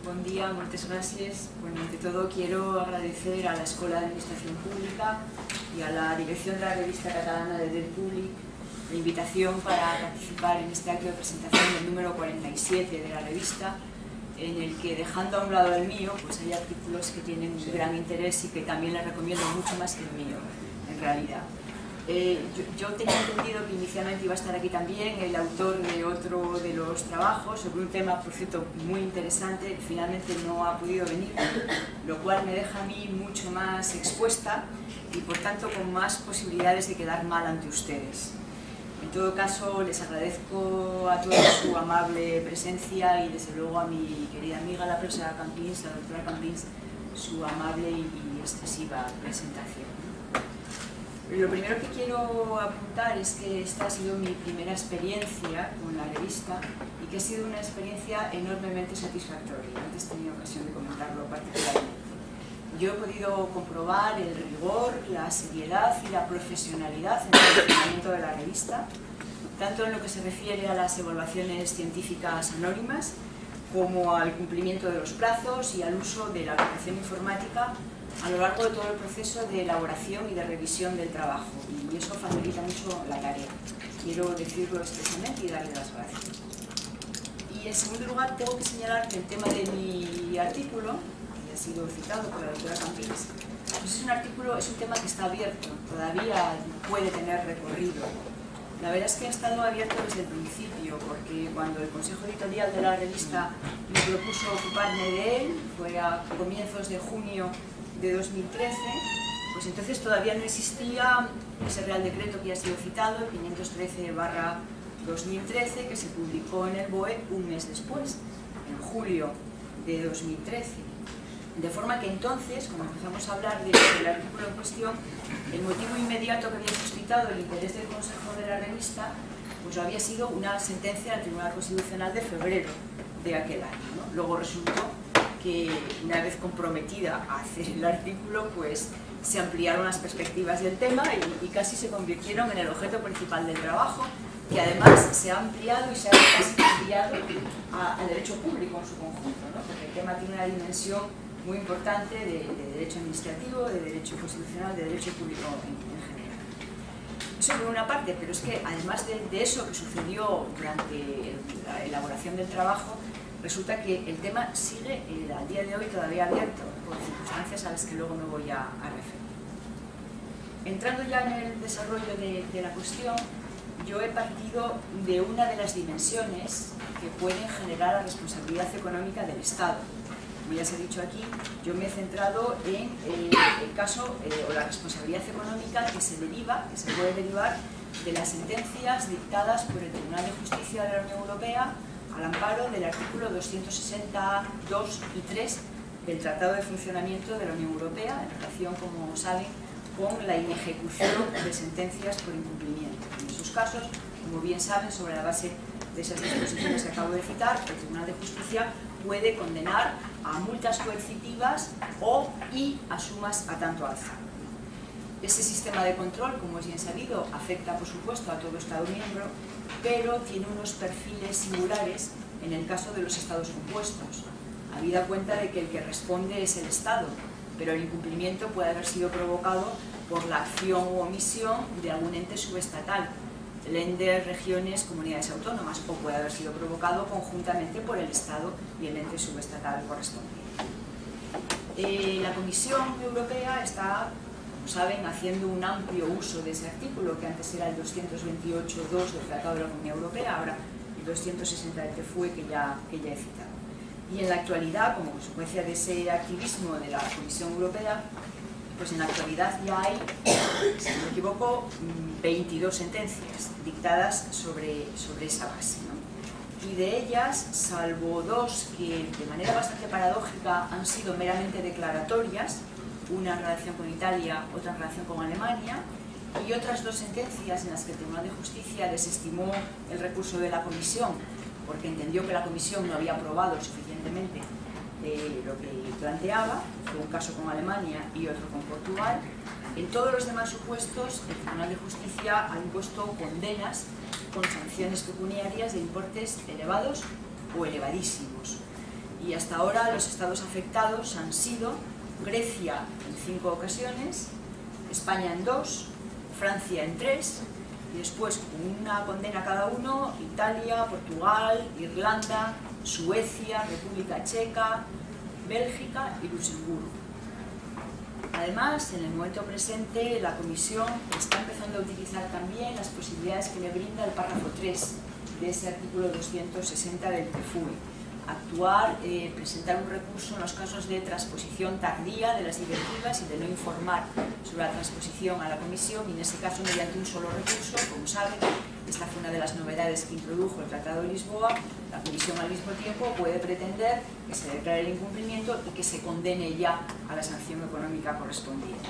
Bon dia, moltes gràcies. Bueno, ante todo quiero agradecer a la Escuela de Administración Pública y a la Dirección de la Revista Catalana de Dret Públic la invitación para participar en este acto de presentación del número 47 de la revista, en el que, dejando a un lado el mío, pues hay artículos que tienen un gran interés y que también les recomiendo mucho más que el mío, en realidad. Yo tenía entendido que inicialmente iba a estar aquí también el autor de otro de los trabajos sobre un tema, por cierto, muy interesante, que finalmente no ha podido venir, lo cual me deja a mí mucho más expuesta y por tanto con más posibilidades de quedar mal ante ustedes. En todo caso, les agradezco a todos su amable presencia y desde luego a mi querida amiga la profesora Campins, la doctora Campins, su amable y extensiva presentación. Lo primero que quiero apuntar es que esta ha sido mi primera experiencia con la revista y que ha sido una experiencia enormemente satisfactoria. Antes he tenido ocasión de comentarlo particularmente. Yo he podido comprobar el rigor, la seriedad y la profesionalidad en el funcionamiento de la revista, tanto en lo que se refiere a las evaluaciones científicas anónimas como al cumplimiento de los plazos y al uso de la aplicación informática a lo largo de todo el proceso de elaboración y de revisión del trabajo, y eso facilita mucho la tarea. Quiero decirlo expresamente y darle las gracias. Y en segundo lugar, tengo que señalar que el tema de mi artículo, que ha sido citado por la doctora Campins, pues es un tema que está abierto, todavía puede tener recorrido. La verdad es que ha estado abierto desde el principio, porque cuando el Consejo Editorial de la revista me propuso ocuparme de él, fue a comienzos de junio de 2013, pues entonces todavía no existía ese Real Decreto que ya ha sido citado, el 513/2013, que se publicó en el BOE un mes después, en julio de 2013. De forma que entonces, cuando empezamos a hablar del artículo en cuestión, el motivo inmediato que había suscitado el interés del Consejo de la revista, pues había sido una sentencia del Tribunal Constitucional de febrero de aquel año, ¿no? Luego resultó que una vez comprometida a hacer el artículo, pues se ampliaron las perspectivas del tema y casi se convirtieron en el objeto principal del trabajo, que además se ha ampliado y se ha casi ampliado al derecho público en su conjunto, ¿no? Porque el tema tiene una dimensión muy importante de derecho administrativo, de derecho constitucional, de derecho público en general. Eso por una parte, pero es que además de eso que sucedió durante la elaboración del trabajo, resulta que el tema sigue al día de hoy todavía abierto, por circunstancias a las que luego me voy a referir. Entrando ya en el desarrollo de la cuestión, yo he partido de una de las dimensiones que pueden generar la responsabilidad económica del Estado. Como ya se ha dicho aquí, yo me he centrado en el caso o la responsabilidad económica que se puede derivar de las sentencias dictadas por el Tribunal de Justicia de la Unión Europea al amparo del artículo 262 y 3 del Tratado de Funcionamiento de la Unión Europea, en relación, como saben, con la inejecución de sentencias por incumplimiento. En esos casos, como bien saben, sobre la base de esas disposiciones que acabo de citar, el Tribunal de Justicia puede condenar a multas coercitivas y a sumas a tanto alza. Ese sistema de control, como es bien sabido, afecta por supuesto a todo Estado miembro, pero tiene unos perfiles singulares en el caso de los Estados compuestos, habida cuenta de que el que responde es el Estado, pero el incumplimiento puede haber sido provocado por la acción u omisión de algún ente subestatal, Länder, regiones, comunidades autónomas, o puede haber sido provocado conjuntamente por el Estado y el ente subestatal correspondiente. La Comisión Europea está, como saben, haciendo un amplio uso de ese artículo, que antes era el 228.2 del Tratado de la Unión Europea, ahora el 260 del TFUE que ya he citado. Y en la actualidad, como consecuencia de ese activismo de la Comisión Europea, pues en la actualidad ya hay, si no me equivoco, 22 sentencias dictadas sobre esa base, ¿no? Y de ellas, salvo dos que de manera bastante paradójica han sido meramente declaratorias, una en relación con Italia, otra en relación con Alemania, y otras dos sentencias en las que el Tribunal de Justicia desestimó el recurso de la Comisión porque entendió que la Comisión no había aprobado suficientemente lo que planteaba, fue un caso con Alemania y otro con Portugal. En todos los demás supuestos, el Tribunal de Justicia ha impuesto condenas con sanciones pecuniarias de importes elevados o elevadísimos. Y y hasta ahora los estados afectados han sido Grecia en 5 ocasiones, España en 2, Francia en 3, y después, con una condena cada uno, Italia, Portugal, Irlanda, Suecia, República Checa, Bélgica y Luxemburgo. Además, en el momento presente, la Comisión está empezando a utilizar también las posibilidades que le brinda el párrafo 3 de ese artículo 260 del TFUE. Actuar, presentar un recurso en los casos de transposición tardía de las directivas y de no informar sobre la transposición a la Comisión, y en ese caso mediante un solo recurso. Como saben, esta fue una de las novedades que introdujo el Tratado de Lisboa. La Comisión al mismo tiempo puede pretender que se declare el incumplimiento y que se condene ya a la sanción económica correspondiente.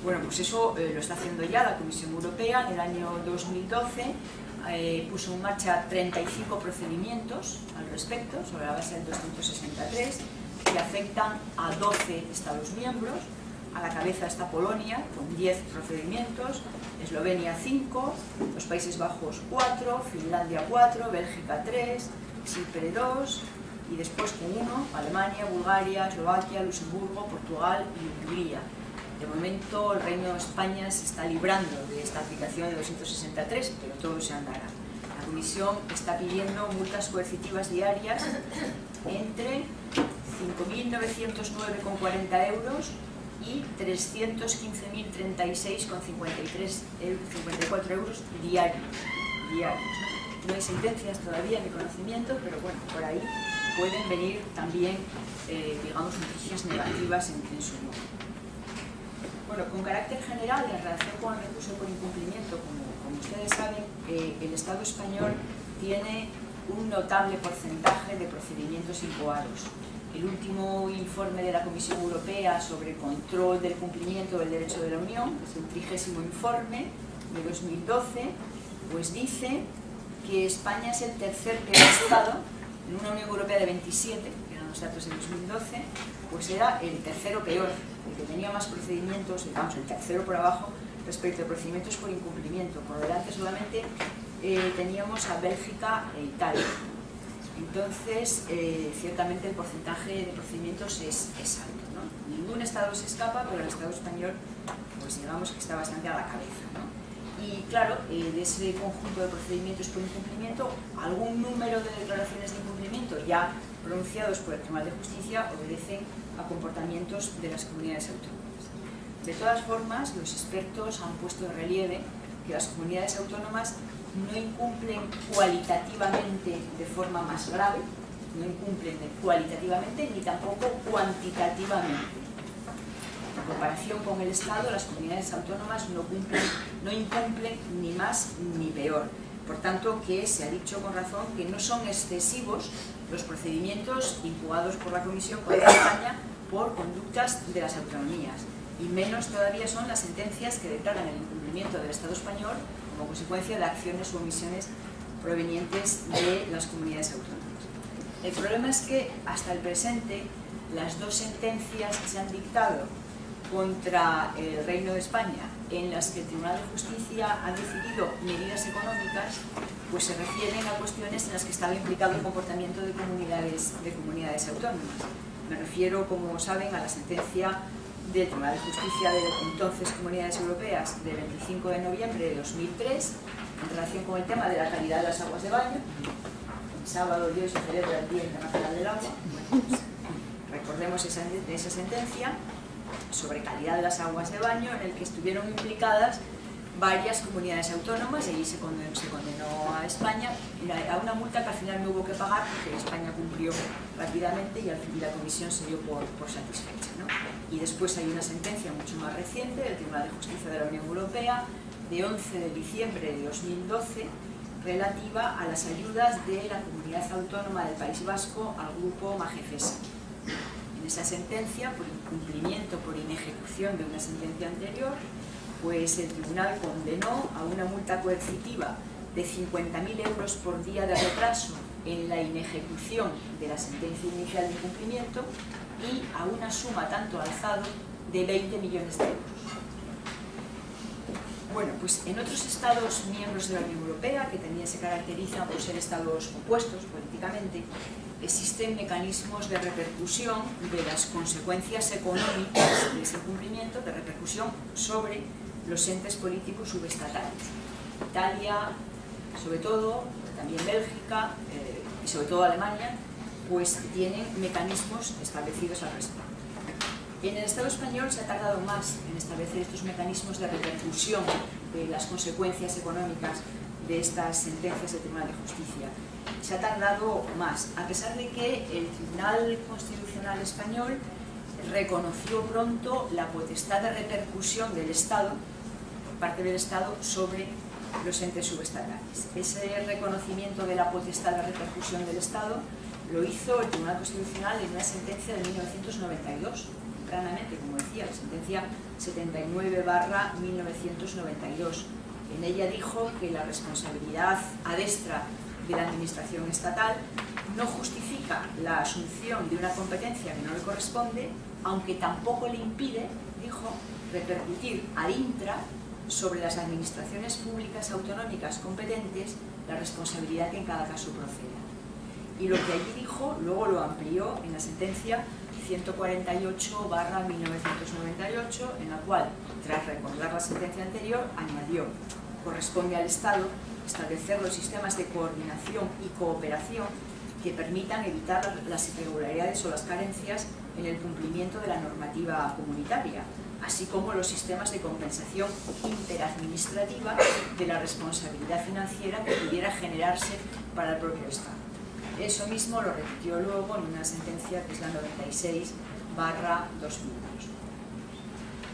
Bueno, pues eso lo está haciendo ya la Comisión Europea. En el año 2012 puso en marcha 35 procedimientos al respecto, sobre la base del 263, que afectan a 12 Estados miembros. A la cabeza está Polonia, con 10 procedimientos, Eslovenia 5, los Países Bajos 4, Finlandia 4, Bélgica 3, Chipre 2, y después con 1, Alemania, Bulgaria, Eslovaquia, Luxemburgo, Portugal y Hungría. De momento el Reino de España se está librando de esta aplicación de 263, pero todo se andará. La Comisión está pidiendo multas coercitivas diarias entre 5.909,40 euros y 315.036,54 euros diarios. No hay sentencias todavía en mi conocimiento, pero bueno, por ahí pueden venir también, digamos, noticias negativas en su nombre. Bueno, con carácter general, en relación con el recurso por incumplimiento, como ustedes saben, el Estado español tiene un notable porcentaje de procedimientos incoados. El último informe de la Comisión Europea sobre control del cumplimiento del derecho de la Unión, que es el 30º informe de 2012, pues dice que España es el tercer peor Estado en una Unión Europea de 27, que eran los datos de 2012, pues era el tercero peor, el que tenía más procedimientos, digamos, el tercero por abajo respecto a procedimientos por incumplimiento. Por delante solamente teníamos a Bélgica e Italia. Entonces, ciertamente el porcentaje de procedimientos es alto, ¿no? Ningún Estado se escapa, pero el Estado español, pues digamos que está bastante a la cabeza, ¿no? Y claro, de ese conjunto de procedimientos por incumplimiento, algún número de declaraciones de incumplimiento ya pronunciados por el Tribunal de Justicia obedecen a comportamientos de las comunidades autónomas. De todas formas, los expertos han puesto en relieve que las comunidades autónomas no incumplen cualitativamente de forma más grave, no incumplen cualitativamente ni tampoco cuantitativamente. En comparación con el Estado, las comunidades autónomas no incumplen ni más ni peor. Por tanto, que se ha dicho con razón que no son excesivos los procedimientos incoados por la Comisión contra España por conductas de las autonomías, y menos todavía son las sentencias que declaran el incumplimiento del Estado español como consecuencia de acciones o omisiones provenientes de las comunidades autónomas. El problema es que hasta el presente las dos sentencias que se han dictado contra el Reino de España, en las que el Tribunal de Justicia ha decidido medidas económicas, pues se refieren a cuestiones en las que estaba implicado el comportamiento de comunidades autónomas. Me refiero, como saben, a la sentencia del Tribunal de Justicia de entonces Comunidades Europeas del 25 de noviembre de 2003 en relación con el tema de la calidad de las aguas de baño. El sábado de hoy se celebra el Día Internacional del Agua. Bueno, pues, recordemos esa sentencia sobre calidad de las aguas de baño, en el que estuvieron implicadas varias comunidades autónomas, y allí se condenó a España a una multa que al final no hubo que pagar porque España cumplió rápidamente y al fin la Comisión se dio por satisfecha, ¿no? Y después hay una sentencia mucho más reciente del Tribunal de Justicia de la Unión Europea de 11 de diciembre de 2012 relativa a las ayudas de la Comunidad Autónoma del País Vasco al grupo Magefesa. En esa sentencia, por incumplimiento, por inejecución de una sentencia anterior, pues el tribunal condenó a una multa coercitiva de 50.000 euros por día de retraso en la inejecución de la sentencia inicial de incumplimiento y a una suma tanto alzado de 20 millones de euros. Bueno, pues en otros Estados miembros de la Unión Europea, que también se caracterizan por ser Estados opuestos políticamente, existen mecanismos de repercusión de las consecuencias económicas de ese cumplimiento, de repercusión sobre los entes políticos subestatales. Italia, sobre todo, también Bélgica y sobre todo Alemania, pues tienen mecanismos establecidos al respecto. En el Estado español se ha tardado más en establecer estos mecanismos de repercusión de las consecuencias económicas de estas sentencias del Tribunal de Justicia. Se ha tardado más, a pesar de que el Tribunal Constitucional español reconoció pronto la potestad de repercusión del Estado, por parte del Estado, sobre los entes subestatales. Ese reconocimiento de la potestad de repercusión del Estado lo hizo el Tribunal Constitucional en una sentencia de 1992, tempranamente, como decía, la sentencia 79/1992. En ella dijo que la responsabilidad adestra de la administración estatal no justifica la asunción de una competencia que no le corresponde, aunque tampoco le impide, dijo, repercutir ad intra sobre las administraciones públicas autonómicas competentes la responsabilidad que en cada caso proceda. Y lo que allí dijo, luego lo amplió en la sentencia 148/1998, en la cual, tras recordar la sentencia anterior, añadió: corresponde al Estado establecer los sistemas de coordinación y cooperación que permitan evitar las irregularidades o las carencias en el cumplimiento de la normativa comunitaria, así como los sistemas de compensación interadministrativa de la responsabilidad financiera que pudiera generarse para el propio Estado. Eso mismo lo repitió luego en una sentencia que es la 96/2002.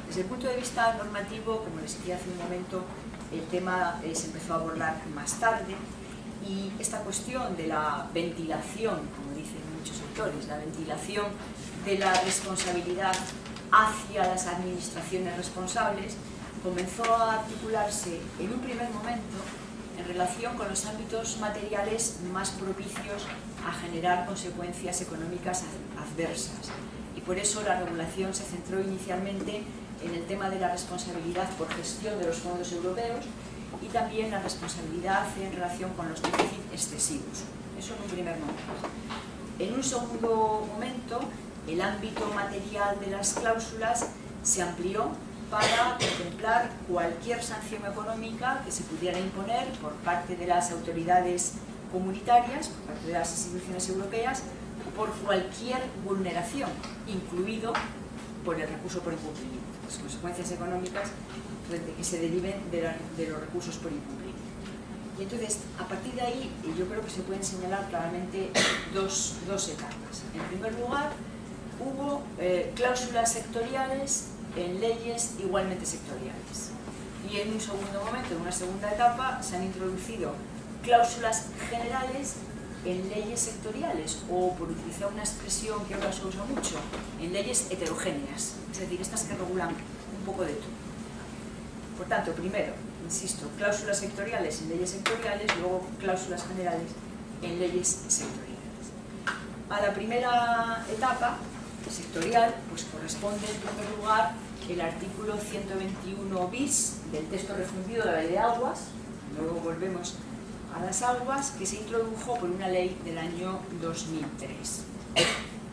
Desde el punto de vista normativo, como les decía hace un momento, el tema se empezó a abordar más tarde, y esta cuestión de la ventilación, como dicen muchos sectores, la ventilación de la responsabilidad hacia las administraciones responsables, comenzó a articularse en un primer momento en relación con los ámbitos materiales más propicios a generar consecuencias económicas adversas. Y por eso la regulación se centró inicialmente en el tema de la responsabilidad por gestión de los fondos europeos y también la responsabilidad en relación con los déficits excesivos. Eso en un primer momento. En un segundo momento, el ámbito material de las cláusulas se amplió para contemplar cualquier sanción económica que se pudiera imponer por parte de las autoridades comunitarias, por parte de las instituciones europeas, por cualquier vulneración, incluido por el recurso por incumplimiento, las consecuencias económicas que se deriven de los recursos por incumplimiento. Y entonces, a partir de ahí, yo creo que se pueden señalar claramente dos etapas. En primer lugar, hubo cláusulas sectoriales en leyes igualmente sectoriales. Y en un segundo momento, en una segunda etapa, se han introducido cláusulas generales en leyes sectoriales, o, por utilizar una expresión que ahora se usa mucho, en leyes heterogéneas, es decir, estas que regulan un poco de todo. Por tanto, primero, insisto, cláusulas sectoriales en leyes sectoriales, luego cláusulas generales en leyes sectoriales. A la primera etapa sectorial, pues corresponde en primer lugar el artículo 121 bis del texto refundido de la Ley de Aguas, luego volvemos a las aguas, que se introdujo por una ley del año 2003.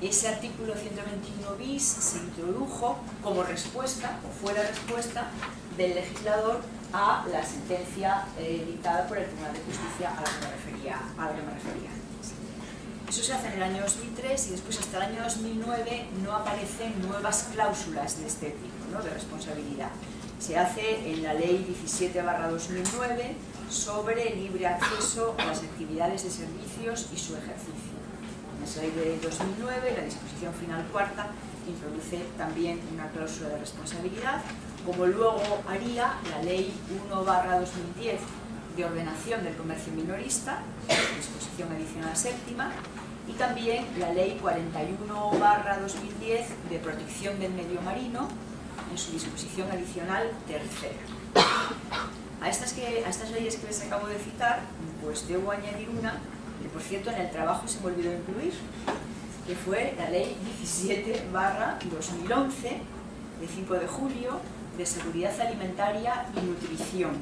Ese artículo 121 bis se introdujo como respuesta, o fue la respuesta del legislador a la sentencia dictada por el Tribunal de Justicia a la que me refería antes. Eso se hace en el año 2003 y después hasta el año 2009 no aparecen nuevas cláusulas de este tipo, ¿no?, de responsabilidad. Se hace en la Ley 17/2009 sobre libre acceso a las actividades de servicios y su ejercicio. En esa ley de 2009, la disposición final cuarta introduce también una cláusula de responsabilidad, como luego haría la Ley 1/2010 de ordenación del comercio minorista, disposición adicional séptima, y también la Ley 41/2010 de protección del medio marino, en su disposición adicional tercera. A estas leyes que les acabo de citar, pues debo añadir una que, por cierto, en el trabajo se me olvidó incluir, que fue la Ley 17/2011, de 5 de julio, de seguridad alimentaria y nutrición.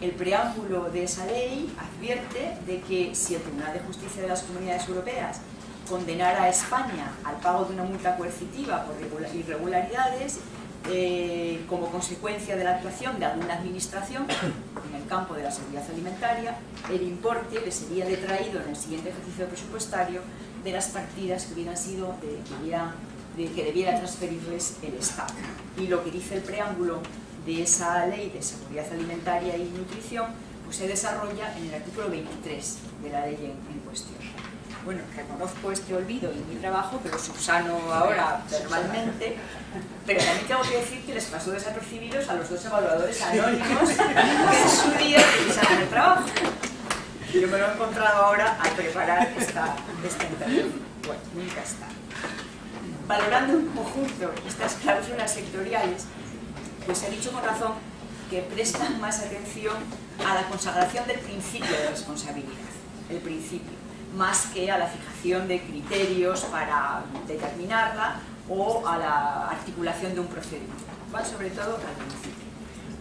El preámbulo de esa ley advierte de que si el Tribunal de Justicia de las Comunidades Europeas condenar a España al pago de una multa coercitiva por irregularidades como consecuencia de la actuación de alguna administración en el campo de la seguridad alimentaria. El importe le sería detraído en el siguiente ejercicio presupuestario de las partidas que hubieran sido que debiera transferirles el Estado. Y lo que dice el preámbulo de esa ley de seguridad alimentaria y nutrición pues se desarrolla en el artículo 23 de la ley en cuestión. Bueno, reconozco este olvido en mi trabajo, que lo subsano ahora verbalmente, pero también tengo que decir que les pasó desapercibidos a los dos evaluadores anónimos que en su día revisaron el trabajo. Yo me lo he encontrado ahora al preparar esta intervención. Bueno, nunca está. Valorando en conjunto estas cláusulas sectoriales, pues he dicho con razón que prestan más atención a la consagración del principio de responsabilidad, el principio, más que a la fijación de criterios para determinarla o a la articulación de un procedimiento. Va sobre todo al principio.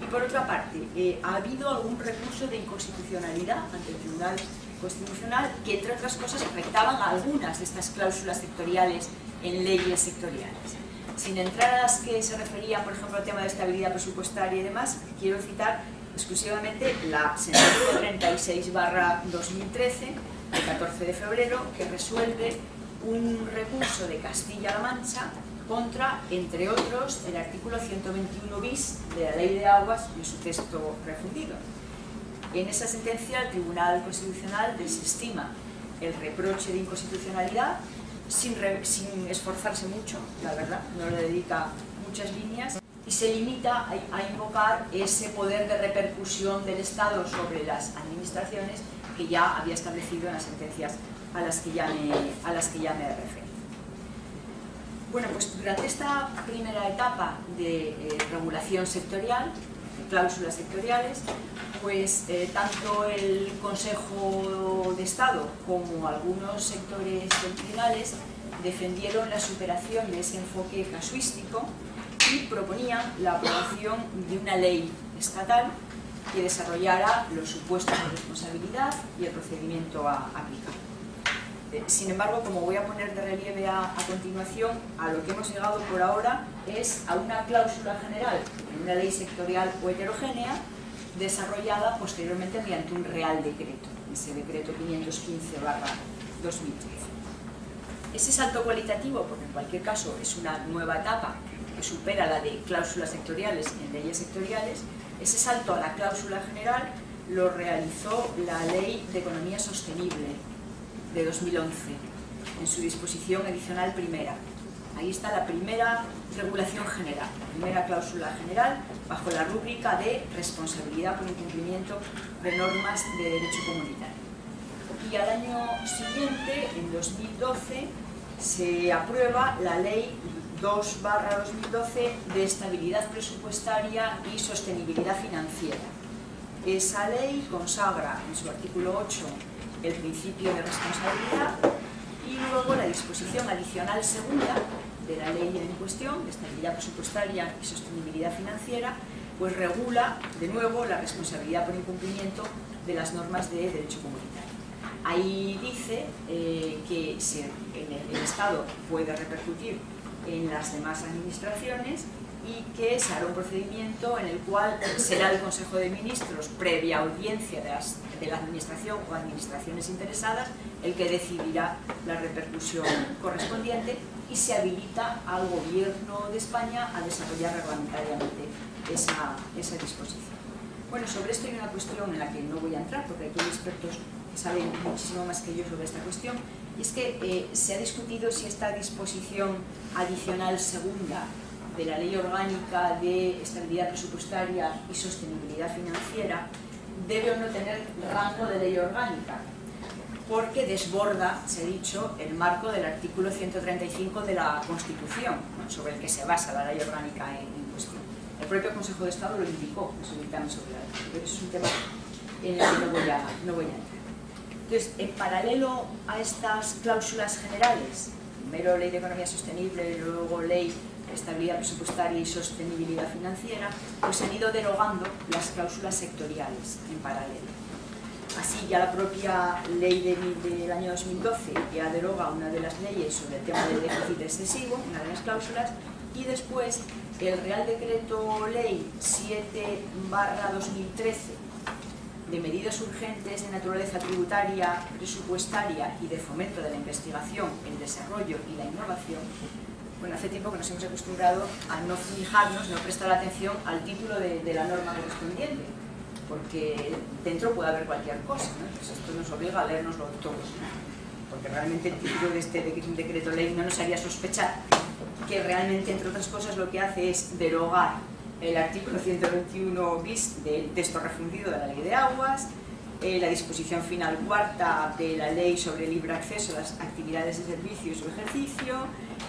Y por otra parte, ha habido algún recurso de inconstitucionalidad ante el Tribunal Constitucional que, entre otras cosas, afectaban a algunas de estas cláusulas sectoriales en leyes sectoriales. Sin entrar a las que se referían, por ejemplo, al tema de estabilidad presupuestaria y demás, quiero citar exclusivamente la sentencia 36/2013, del 14 de febrero, que resuelve un recurso de Castilla-La Mancha contra, entre otros, el artículo 121 bis de la Ley de Aguas y su texto refundido. En esa sentencia, el Tribunal Constitucional desestima el reproche de inconstitucionalidad sin esforzarse mucho, la verdad, no le dedica muchas líneas, y se limita a invocar ese poder de repercusión del Estado sobre las administraciones que ya había establecido en las sentencias a las que ya me refiero. Bueno, pues durante esta primera etapa de regulación sectorial, de cláusulas sectoriales, pues tanto el Consejo de Estado como algunos sectores doctrinales defendieron la superación de ese enfoque casuístico y proponían la aprobación de una ley estatal que desarrollara los supuestos de responsabilidad y el procedimiento a aplicar. Sin embargo, como voy a poner de relieve a continuación, a lo que hemos llegado por ahora es a una cláusula general en una ley sectorial o heterogénea desarrollada posteriormente mediante un real decreto, ese decreto 515/2013. Ese salto cualitativo, porque en cualquier caso es una nueva etapa que supera la de cláusulas sectoriales en leyes sectoriales, ese salto a la cláusula general lo realizó la Ley de Economía Sostenible de 2011, en su disposición adicional primera. Ahí está la primera regulación general, la primera cláusula general, bajo la rúbrica de responsabilidad por incumplimiento de normas de derecho comunitario. Y al año siguiente, en 2012, se aprueba la Ley 2/2012 de estabilidad presupuestaria y sostenibilidad financiera. Esa ley consagra en su artículo 8 el principio de responsabilidad y luego la disposición adicional segunda de la ley en cuestión, de estabilidad presupuestaria y sostenibilidad financiera, pues regula de nuevo la responsabilidad por incumplimiento de las normas de derecho comunitario. Ahí dice que el Estado puede repercutir en las demás administraciones y que se hará un procedimiento en el cual será el Consejo de Ministros, previa audiencia de la Administración o administraciones interesadas, el que decidirá la repercusión correspondiente y se habilita al Gobierno de España a desarrollar reglamentariamente esa disposición. Bueno, sobre esto hay una cuestión en la que no voy a entrar porque aquí hay expertos que saben muchísimo más que yo sobre esta cuestión, y es que se ha discutido si esta disposición adicional segunda de la Ley Orgánica de Estabilidad Presupuestaria y Sostenibilidad Financiera debe o no tener rango de ley orgánica, porque desborda, se ha dicho, el marco del artículo 135 de la Constitución, ¿no?, sobre el que se basa la ley orgánica en cuestión. El propio Consejo de Estado lo indicó en su dictamen sobre la ley, pero eso es un tema en el que no voy a entrar. Entonces, en paralelo a estas cláusulas generales, primero Ley de Economía Sostenible y luego Ley de Estabilidad Presupuestaria y Sostenibilidad Financiera, pues se han ido derogando las cláusulas sectoriales en paralelo. Así ya la propia ley del año 2012 ya deroga una de las leyes sobre el tema del déficit excesivo, una de las cláusulas, y después el Real Decreto Ley 7/2013 de medidas urgentes de naturaleza tributaria, presupuestaria y de fomento de la investigación, el desarrollo y la innovación. Bueno, hace tiempo que nos hemos acostumbrado a no fijarnos, no prestar atención al título de la norma correspondiente, porque dentro puede haber cualquier cosa, ¿no? Pues esto nos obliga a leérnoslo todo, ¿no? Porque realmente el título de este decreto ley no nos haría sospechar que realmente, entre otras cosas, lo que hace es derogar el artículo 121 bis del texto refundido de la Ley de Aguas, la disposición final cuarta de la Ley sobre libre acceso a las actividades de servicio y su ejercicio,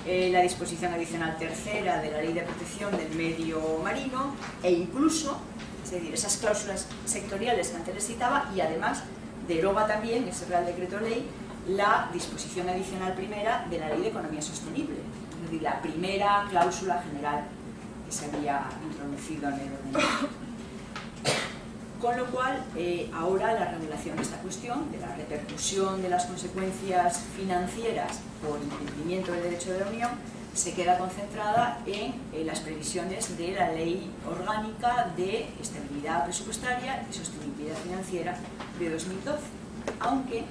la disposición adicional tercera de la Ley de Protección del Medio Marino e incluso, es decir, esas cláusulas sectoriales que antes les citaba, y además deroga también, ese Real Decreto Ley, la disposición adicional primera de la Ley de Economía Sostenible, es decir, la primera cláusula general que se había introducido en el ordenamiento. Con lo cual, ahora la regulación de esta cuestión, de la repercusión de las consecuencias financieras por incumplimiento del derecho de la Unión, se queda concentrada en las previsiones de la Ley Orgánica de Estabilidad Presupuestaria y Sostenibilidad Financiera de 2012. Aunque,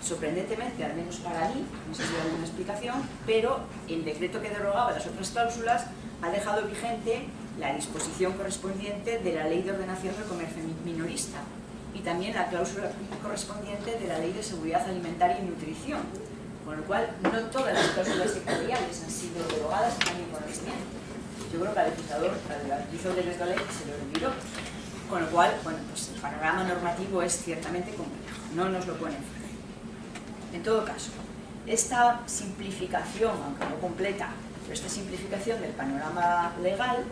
sorprendentemente, al menos para mí, no sé si hay alguna explicación, pero el decreto que derogaba las otras cláusulas ha dejado vigente la disposición correspondiente de la Ley de Ordenación del Comercio Minorista y también la cláusula correspondiente de la Ley de Seguridad Alimentaria y Nutrición, con lo cual no todas las cláusulas sectoriales han sido derogadas en el correspondiente. Yo creo que al legislador, al hizo el decreto ley, se lo olvidó, con lo cual, bueno, pues el panorama normativo es ciertamente complejo, no nos lo pone fácil. En todo caso, esta simplificación, aunque no completa, pero esta simplificación del panorama legal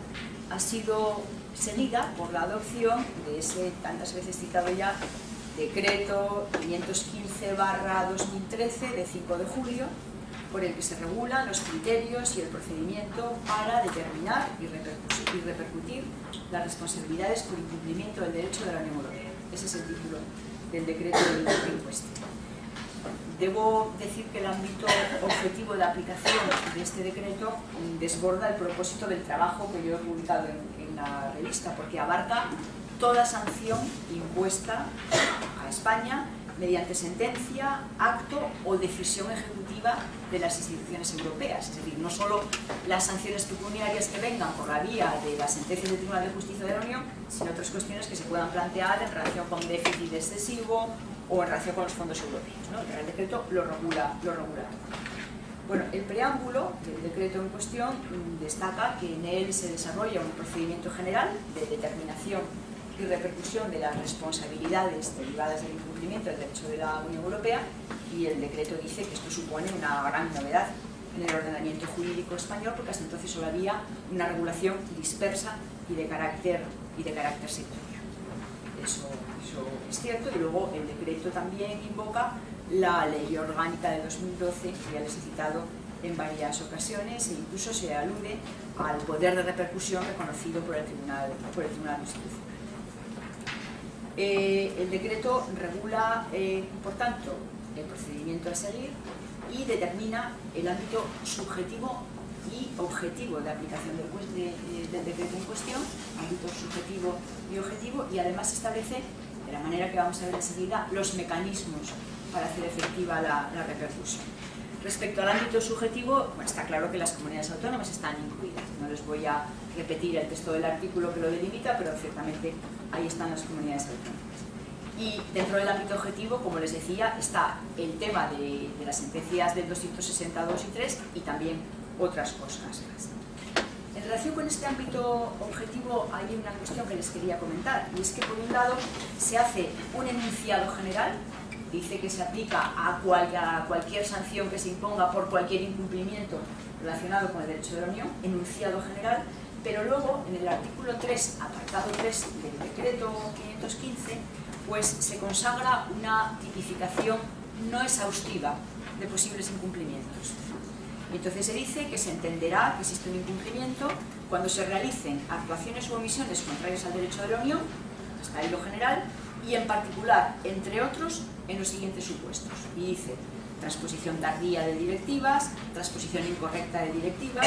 ha sido seguida por la adopción de ese tantas veces citado ya decreto 515/2013 de 5 de julio, por el que se regulan los criterios y el procedimiento para determinar y repercutir las responsabilidades por incumplimiento del derecho de la Unión Europea. Ese es el título del decreto en cuestión. Debo decir que el ámbito objetivo de aplicación de este decreto desborda el propósito del trabajo que yo he publicado en la revista, porque abarca toda sanción impuesta a España mediante sentencia, acto o decisión ejecutiva de las instituciones europeas. Es decir, no solo las sanciones pecuniarias que vengan por la vía de las sentencias del Tribunal de Justicia de la Unión, sino otras cuestiones que se puedan plantear en relación con déficit excesivo o en relación con los fondos europeos, ¿no? El Real Decreto lo regula todo. Bueno, el preámbulo del decreto en cuestión destaca que en él se desarrolla un procedimiento general de determinación y repercusión de las responsabilidades derivadas del incumplimiento del derecho de la Unión Europea, y el decreto dice que esto supone una gran novedad en el ordenamiento jurídico español, porque hasta entonces solo había una regulación dispersa y de carácter sectorial. Eso es cierto, y luego el decreto también invoca la Ley Orgánica de 2012, que ya les he citado en varias ocasiones, e incluso se alude al poder de repercusión reconocido por el Tribunal Constitucional. El decreto regula, por tanto, el procedimiento a seguir y determina el ámbito subjetivo y objetivo de aplicación del decreto en cuestión, ámbito subjetivo y objetivo, y además establece, de la manera que vamos a ver enseguida, los mecanismos para hacer efectiva la repercusión. Respecto al ámbito subjetivo, bueno, está claro que las comunidades autónomas están incluidas. No les voy a repetir el texto del artículo que lo delimita, pero ciertamente ahí están las comunidades autónomas. Y dentro del ámbito objetivo, como les decía, está el tema de las sentencias del 262 y 3 y también otras cosas más. En relación con este ámbito objetivo hay una cuestión que les quería comentar, y es que por un lado se hace un enunciado general, dice que se aplica a cualquier sanción que se imponga por cualquier incumplimiento relacionado con el derecho de la Unión, enunciado general, pero luego en el artículo 3, apartado 3 del decreto 515, pues se consagra una tipificación no exhaustiva de posibles incumplimientos. Y entonces se dice que se entenderá que existe un incumplimiento cuando se realicen actuaciones u omisiones contrarias al derecho de la Unión, hasta ahí lo general, y en particular, entre otros, en los siguientes supuestos. Y dice: transposición tardía de directivas, transposición incorrecta de directivas,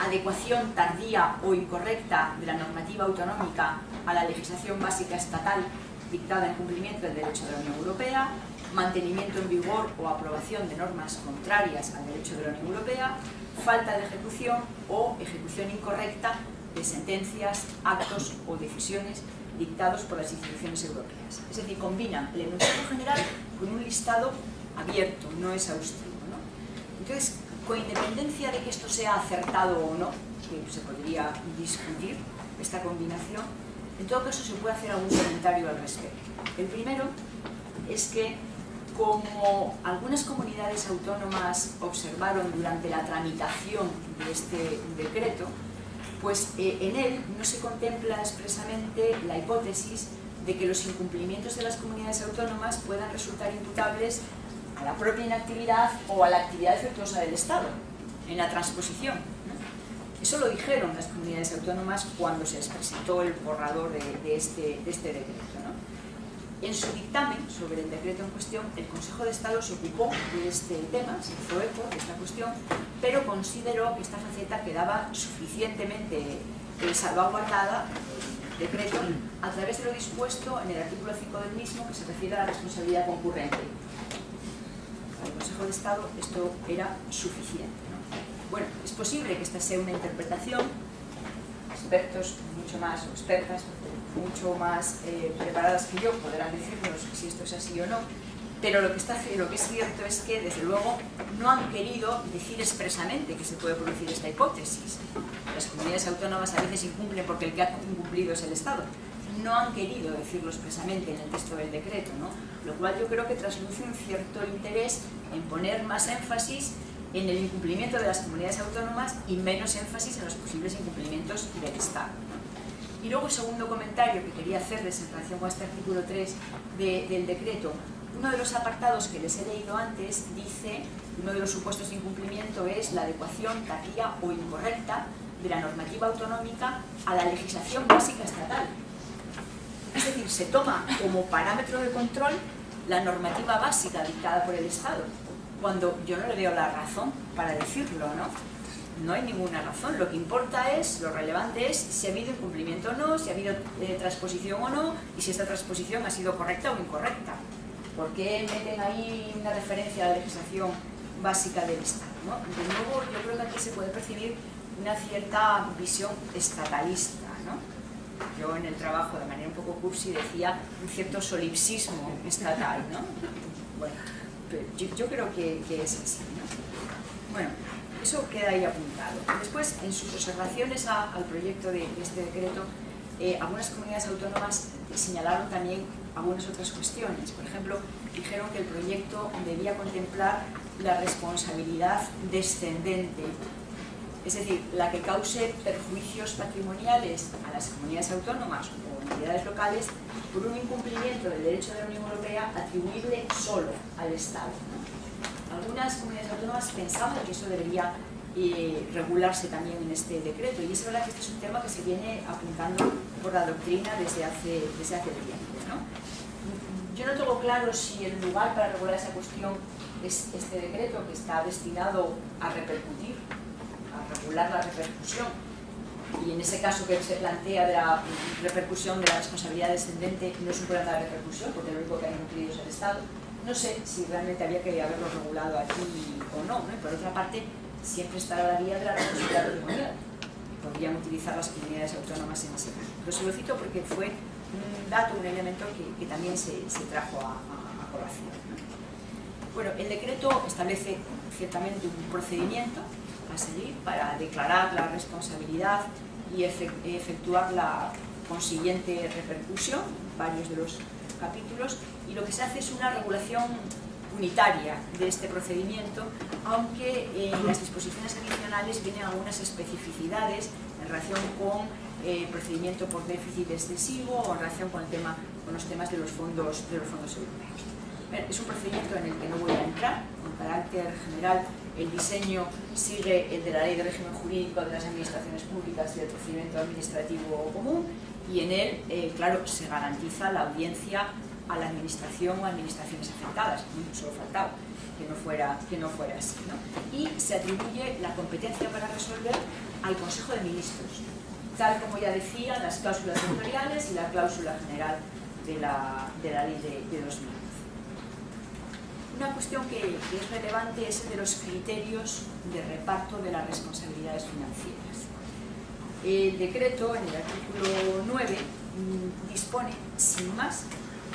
adecuación tardía o incorrecta de la normativa autonómica a la legislación básica estatal dictada en cumplimiento del derecho de la Unión Europea, mantenimiento en vigor o aprobación de normas contrarias al derecho de la Unión Europea, falta de ejecución o ejecución incorrecta de sentencias, actos o decisiones dictados por las instituciones europeas. Es decir, combinan el enunciado general con un listado abierto, no exhaustivo, ¿no? Entonces, con independencia de que esto sea acertado o no, que se podría discutir esta combinación, en todo caso se puede hacer algún comentario al respecto. El primero es que, como algunas comunidades autónomas observaron durante la tramitación de este decreto, pues en él no se contempla expresamente la hipótesis de que los incumplimientos de las comunidades autónomas puedan resultar imputables a la propia inactividad o a la actividad defectuosa del Estado, en la transposición, ¿no? Eso lo dijeron las comunidades autónomas cuando se les presentó el borrador de este decreto, ¿no? En su dictamen sobre el decreto en cuestión, el Consejo de Estado se ocupó de este tema, se hizo eco de esta cuestión, pero consideró que esta faceta quedaba suficientemente salvaguardada del decreto a través de lo dispuesto en el artículo 5 del mismo, que se refiere a la responsabilidad concurrente. Para el Consejo de Estado esto era suficiente, ¿no? Bueno, es posible que esta sea una interpretación, expertos mucho más, o expertas mucho más preparadas que yo podrán decirnos si esto es así o no, pero lo que es cierto es que, desde luego, no han querido decir expresamente que se puede producir esta hipótesis. Las comunidades autónomas a veces incumplen porque el que ha incumplido es el Estado. No han querido decirlo expresamente en el texto del decreto, ¿no? Lo cual yo creo que trasluce un cierto interés en poner más énfasis en el incumplimiento de las comunidades autónomas y menos énfasis en los posibles incumplimientos del Estado, ¿no? Y luego, el segundo comentario que quería hacerles en relación con este artículo 3 del decreto: uno de los apartados que les he leído antes dice, uno de los supuestos de incumplimiento es la adecuación tardía o incorrecta de la normativa autonómica a la legislación básica estatal. Es decir, se toma como parámetro de control la normativa básica dictada por el Estado, cuando yo no le veo la razón para decirlo, ¿no? No hay ninguna razón. Lo que importa es, lo relevante es si ha habido incumplimiento o no, si ha habido transposición o no, y si esta transposición ha sido correcta o incorrecta. ¿Por qué meten ahí una referencia a la legislación básica del Estado, ¿no? De nuevo, yo creo que aquí se puede percibir una cierta visión estatalista, ¿no? Yo en el trabajo, de manera un poco cursi, decía un cierto solipsismo estatal, ¿no? Bueno, yo creo que es así, ¿no? Bueno, eso queda ahí apuntado. Después, en sus observaciones al proyecto de este decreto, algunas comunidades autónomas señalaron también algunas otras cuestiones. Por ejemplo, dijeron que el proyecto debía contemplar la responsabilidad descendente, es decir, la que cause perjuicios patrimoniales a las comunidades autónomas o entidades locales por un incumplimiento del derecho de la Unión Europea atribuible solo al Estado, ¿no? Algunas comunidades autónomas pensaban que eso debería regularse también en este decreto, y es verdad que este es un tema que se viene apuntando por la doctrina desde hace tiempo, ¿no? Yo no tengo claro si el lugar para regular esa cuestión es este decreto, que está destinado a repercutir, a regular la repercusión, y en ese caso que se plantea de la repercusión de la responsabilidad descendente no es un problema de repercusión, porque lo único que ha incumplido es el Estado. No sé si realmente había que haberlo regulado aquí o no, ¿no? Y por otra parte, siempre estará la vía de la responsabilidad patrimonial. Podrían utilizar las comunidades autónomas en ese caso. Pero se lo cito porque fue un dato, un elemento que también se trajo a colación, ¿no? Bueno, el decreto establece ciertamente un procedimiento a seguir para declarar la responsabilidad y efectuar la consiguiente repercusión, varios de los capítulos, y lo que se hace es una regulación unitaria de este procedimiento, aunque en las disposiciones adicionales vienen algunas especificidades en relación con procedimiento por déficit excesivo o en relación con los temas de los fondos europeos. Es un procedimiento en el que no voy a entrar. Con carácter general el diseño sigue el de la Ley de Régimen Jurídico de las Administraciones Públicas y el Procedimiento Administrativo Común, y en él, claro, se garantiza la audiencia a la administración o administraciones afectadas, solo faltaba que no fuera así, ¿no? Y se atribuye la competencia para resolver al Consejo de Ministros, tal como ya decían las cláusulas sectoriales y la cláusula general de la Ley de 2012. Una cuestión que es relevante es el de los criterios de reparto de las responsabilidades financieras. El decreto, en el artículo 9, dispone, sin más,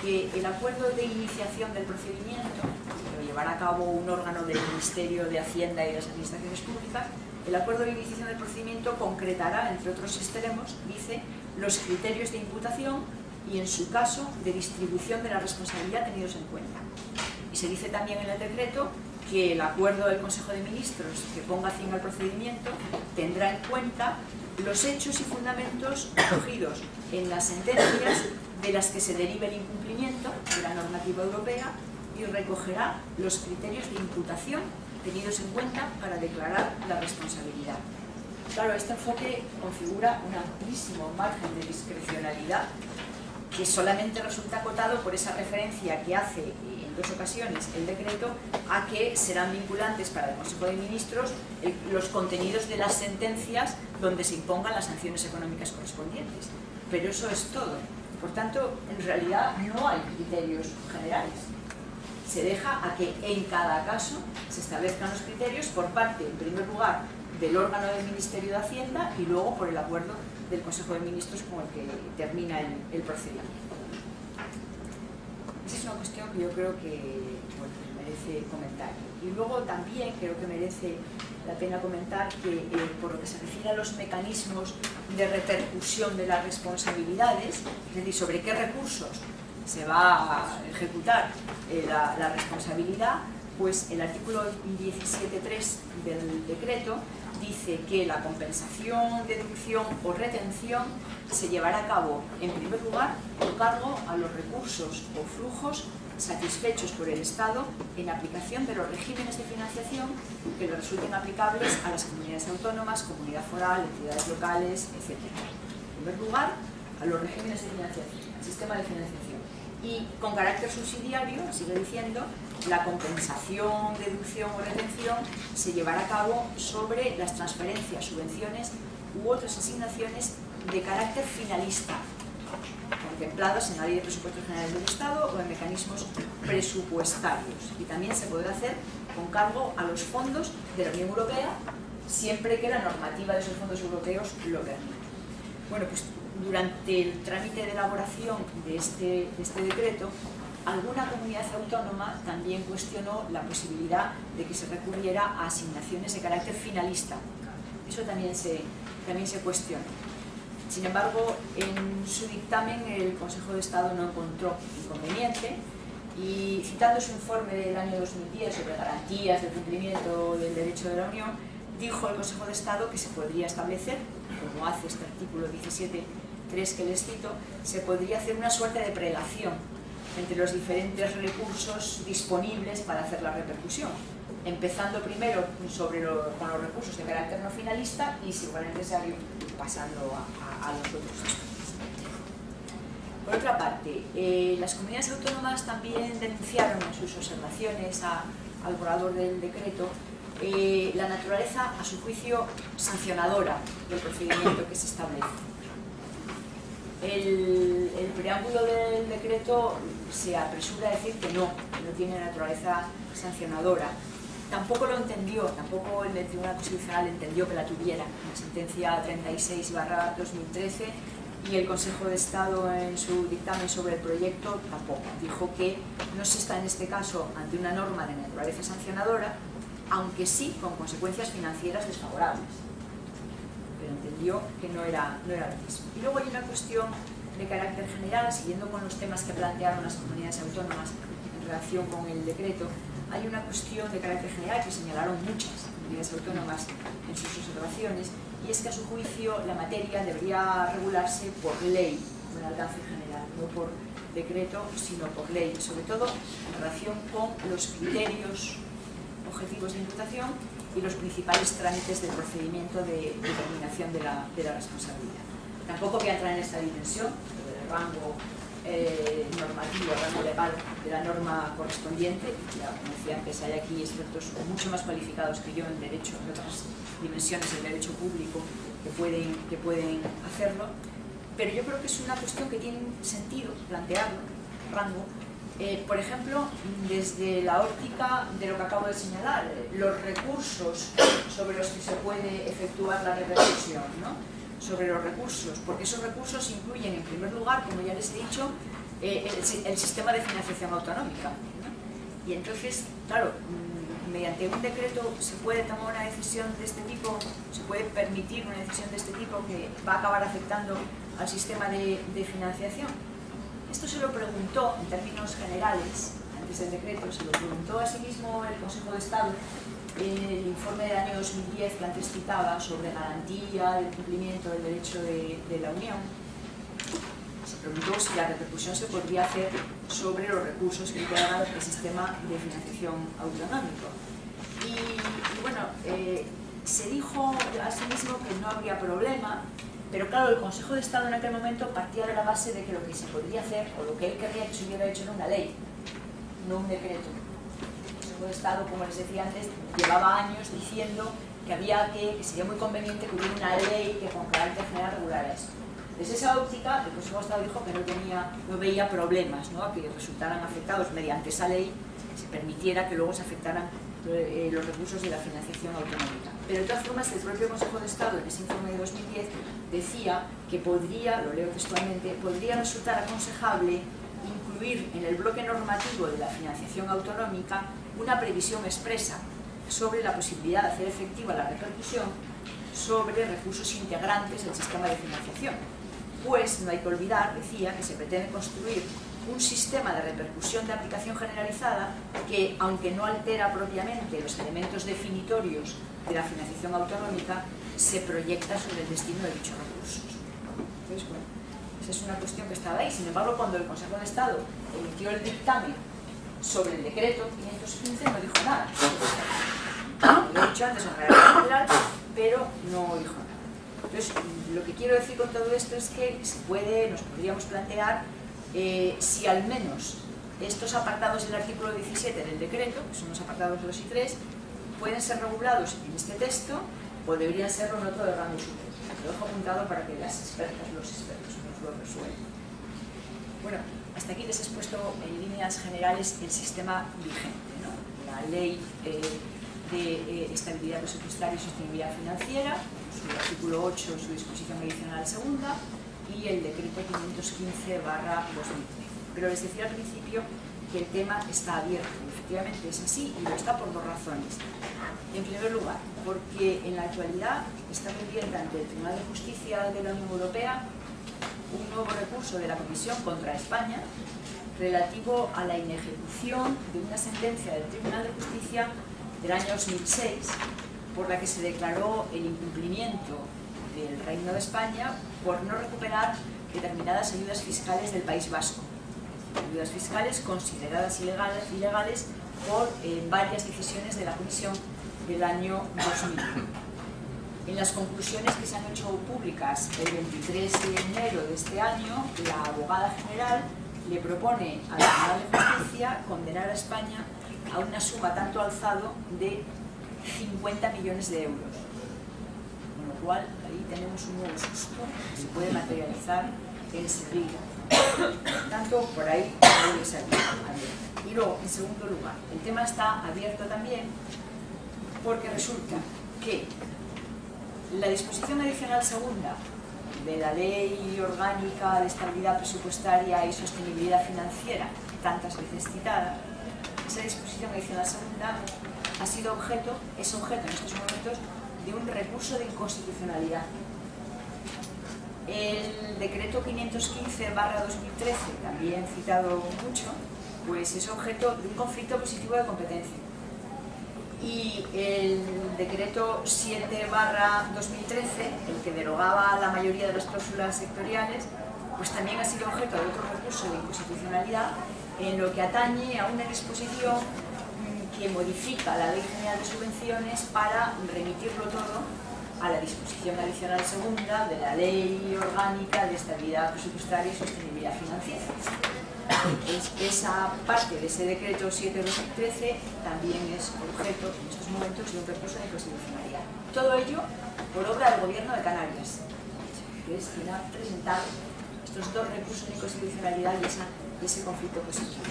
que el acuerdo de iniciación del procedimiento lo llevará a cabo un órgano del Ministerio de Hacienda y de las Administraciones Públicas. El acuerdo de iniciación del procedimiento concretará, entre otros extremos, dice, los criterios de imputación y, en su caso, de distribución de la responsabilidad tenidos en cuenta. Y se dice también en el decreto que el acuerdo del Consejo de Ministros que ponga fin al procedimiento tendrá en cuenta los hechos y fundamentos recogidos en las sentencias de las que se derive el incumplimiento de la normativa europea y recogerá los criterios de imputación tenidos en cuenta para declarar la responsabilidad. Claro, este enfoque configura un amplísimo margen de discrecionalidad que solamente resulta acotado por esa referencia que hace en dos ocasiones el decreto a que serán vinculantes para el Consejo de Ministros los contenidos de las sentencias donde se impongan las sanciones económicas correspondientes. Pero eso es todo. Por tanto, en realidad no hay criterios generales. Se deja a que en cada caso se establezcan los criterios por parte, en primer lugar, del órgano del Ministerio de Hacienda y luego por el acuerdo del Consejo de Ministros con el que termina el procedimiento. Esa es una cuestión que yo creo que merece comentario. Y luego también creo que merece la pena comentar que por lo que se refiere a los mecanismos de repercusión de las responsabilidades, es decir, sobre qué recursos se va a ejecutar la responsabilidad, pues el artículo 17.3 del decreto dice que la compensación, deducción o retención se llevará a cabo, en primer lugar, por cargo a los recursos o flujos satisfechos por el Estado en aplicación de los regímenes de financiación que le resulten aplicables a las comunidades autónomas, comunidad foral, entidades locales, etc. En primer lugar, a los regímenes de financiación, al sistema de financiación. Y con carácter subsidiario, sigue diciendo, la compensación, deducción o retención se llevará a cabo sobre las transferencias, subvenciones u otras asignaciones de carácter finalista, contemplados en la Ley de Presupuestos Generales del Estado o en mecanismos presupuestarios. Y también se podrá hacer con cargo a los fondos de la Unión Europea, siempre que la normativa de esos fondos europeos lo permita. Bueno, pues durante el trámite de elaboración de este decreto, alguna comunidad autónoma también cuestionó la posibilidad de que se recurriera a asignaciones de carácter finalista. Eso también se cuestionó. Sin embargo, en su dictamen el Consejo de Estado no encontró inconveniente y, citando su informe del año 2010 sobre garantías de cumplimiento del derecho de la Unión, dijo el Consejo de Estado que se podría establecer, como hace este artículo 17.3 que les cito, se podría hacer una suerte de prelación entre los diferentes recursos disponibles para hacer la repercusión, empezando primero con los recursos de carácter no finalista y, si fuera necesario, pasando a los otros. Por otra parte, las comunidades autónomas también denunciaron en sus observaciones al borrador del decreto la naturaleza, a su juicio, sancionadora del procedimiento que se establece. El preámbulo del decreto se apresura a decir que no tiene naturaleza sancionadora. Tampoco lo entendió, tampoco el Tribunal Constitucional entendió que la tuviera. La sentencia 36/2013 y el Consejo de Estado en su dictamen sobre el proyecto tampoco. Dijo que no se está en este caso ante una norma de naturaleza sancionadora, aunque sí con consecuencias financieras desfavorables. Pero entendió que no era lo mismo. Y luego hay una cuestión de carácter general, siguiendo con los temas que plantearon las comunidades autónomas en relación con el decreto. Hay una cuestión de carácter general que señalaron muchas comunidades autónomas en sus observaciones, y es que a su juicio la materia debería regularse por ley, con alcance general, no por decreto, sino por ley, sobre todo en relación con los criterios objetivos de imputación y los principales trámites del procedimiento de determinación de la responsabilidad. Tampoco voy a entrar en esta dimensión del rango normativo, el rango legal de la norma correspondiente. Ya, como decía antes, hay aquí expertos mucho más cualificados que yo en derecho, en otras dimensiones del derecho público que pueden hacerlo, pero yo creo que es una cuestión que tiene sentido plantearlo, rango. Por ejemplo, desde la óptica de lo que acabo de señalar, los recursos sobre los que se puede efectuar la repercusión, ¿no? Sobre los recursos, porque esos recursos incluyen, en primer lugar, como ya les he dicho, el sistema de financiación autonómica, ¿no? Y entonces, claro, mediante un decreto se puede tomar una decisión de este tipo, se puede permitir una decisión de este tipo que va a acabar afectando al sistema de financiación. Esto se lo preguntó, en términos generales, antes del decreto, se lo preguntó a sí mismo el Consejo de Estado en el informe del año 2010 que antes citaba sobre garantía del cumplimiento del derecho de la Unión. Se preguntó si la repercusión se podría hacer sobre los recursos que integran el sistema de financiación autonómico. Y bueno, se dijo a sí mismo que no habría problema. Pero claro, el Consejo de Estado en aquel momento partía de la base de que lo que se podría hacer, o lo que él querría que se hubiera hecho, era una ley, no un decreto. El Consejo de Estado, como les decía antes, llevaba años diciendo que sería muy conveniente que hubiera una ley que con carácter general regulara esto. Desde esa óptica, el Consejo de Estado dijo que no veía problemas, ¿no?, a que resultaran afectados mediante esa ley, se permitiera que luego se afectaran los recursos de la financiación autonómica. Pero de todas formas, el propio Consejo de Estado, en ese informe de 2010, decía que podría, lo leo textualmente, podría resultar aconsejable incluir en el bloque normativo de la financiación autonómica una previsión expresa sobre la posibilidad de hacer efectiva la repercusión sobre recursos integrantes del sistema de financiación. Pues no hay que olvidar, decía, que se pretende construir un sistema de repercusión de aplicación generalizada que, aunque no altera propiamente los elementos definitorios de la financiación autonómica, se proyecta sobre el destino de dichos recursos. Entonces, bueno, esa es una cuestión que estaba ahí. Sin embargo, cuando el Consejo de Estado emitió el dictamen sobre el decreto 515, no dijo nada. Lo he dicho antes en realidad general, pero no dijo nada. Entonces, lo que quiero decir con todo esto es que nos podríamos plantear si al menos estos apartados del artículo 17 del decreto, que son los apartados 2 y 3, pueden ser regulados en este texto o deberían serlo en otro de rango superior. Lo dejo apuntado para que los expertos nos lo resuelvan. Bueno, hasta aquí les he expuesto en líneas generales el sistema vigente, ¿no? La Ley de Estabilidad Presupuestaria y Sostenibilidad Financiera, su artículo 8, su disposición adicional segunda, y el decreto 515/2013. Pero les decía al principio que el tema está abierto, y efectivamente es así, y lo está por dos razones. En primer lugar, porque en la actualidad está pendiente ante el Tribunal de Justicia de la Unión Europea un nuevo recurso de la Comisión contra España relativo a la inejecución de una sentencia del Tribunal de Justicia del año 2006, por la que se declaró el incumplimiento del Reino de España por no recuperar determinadas ayudas fiscales del País Vasco, ayudas fiscales consideradas ilegales por varias decisiones de la Comisión del año 2000. En las conclusiones que se han hecho públicas el 23 de enero de este año, la abogada general le propone al Tribunal de Justicia condenar a España a una suma tanto alzado de 50 millones de euros. Con lo cual, ahí tenemos un nuevo susto que se puede materializar enseguida. Tanto por ahí puede salir abierto. Y luego, en segundo lugar, el tema está abierto también porque resulta que la disposición adicional segunda de la Ley Orgánica de Estabilidad Presupuestaria y Sostenibilidad Financiera, tantas veces citada, esa disposición adicional segunda es objeto en estos momentos de un recurso de inconstitucionalidad. El decreto 515/2013, también citado mucho, pues es objeto de un conflicto positivo de competencia. Y el decreto 7/2013, el que derogaba la mayoría de las cláusulas sectoriales, pues también ha sido objeto de otro recurso de inconstitucionalidad en lo que atañe a una disposición que modifica la Ley General de Subvenciones para remitirlo todo a la disposición adicional segunda de la Ley Orgánica de Estabilidad Presupuestaria y Sostenibilidad Financiera. Esa parte de ese decreto 7/2013 también es objeto en estos momentos de un recurso de inconstitucionalidad. Todo ello por obra del Gobierno de Canarias, que es quien ha presentado estos dos recursos de inconstitucionalidad y ese conflicto positivo.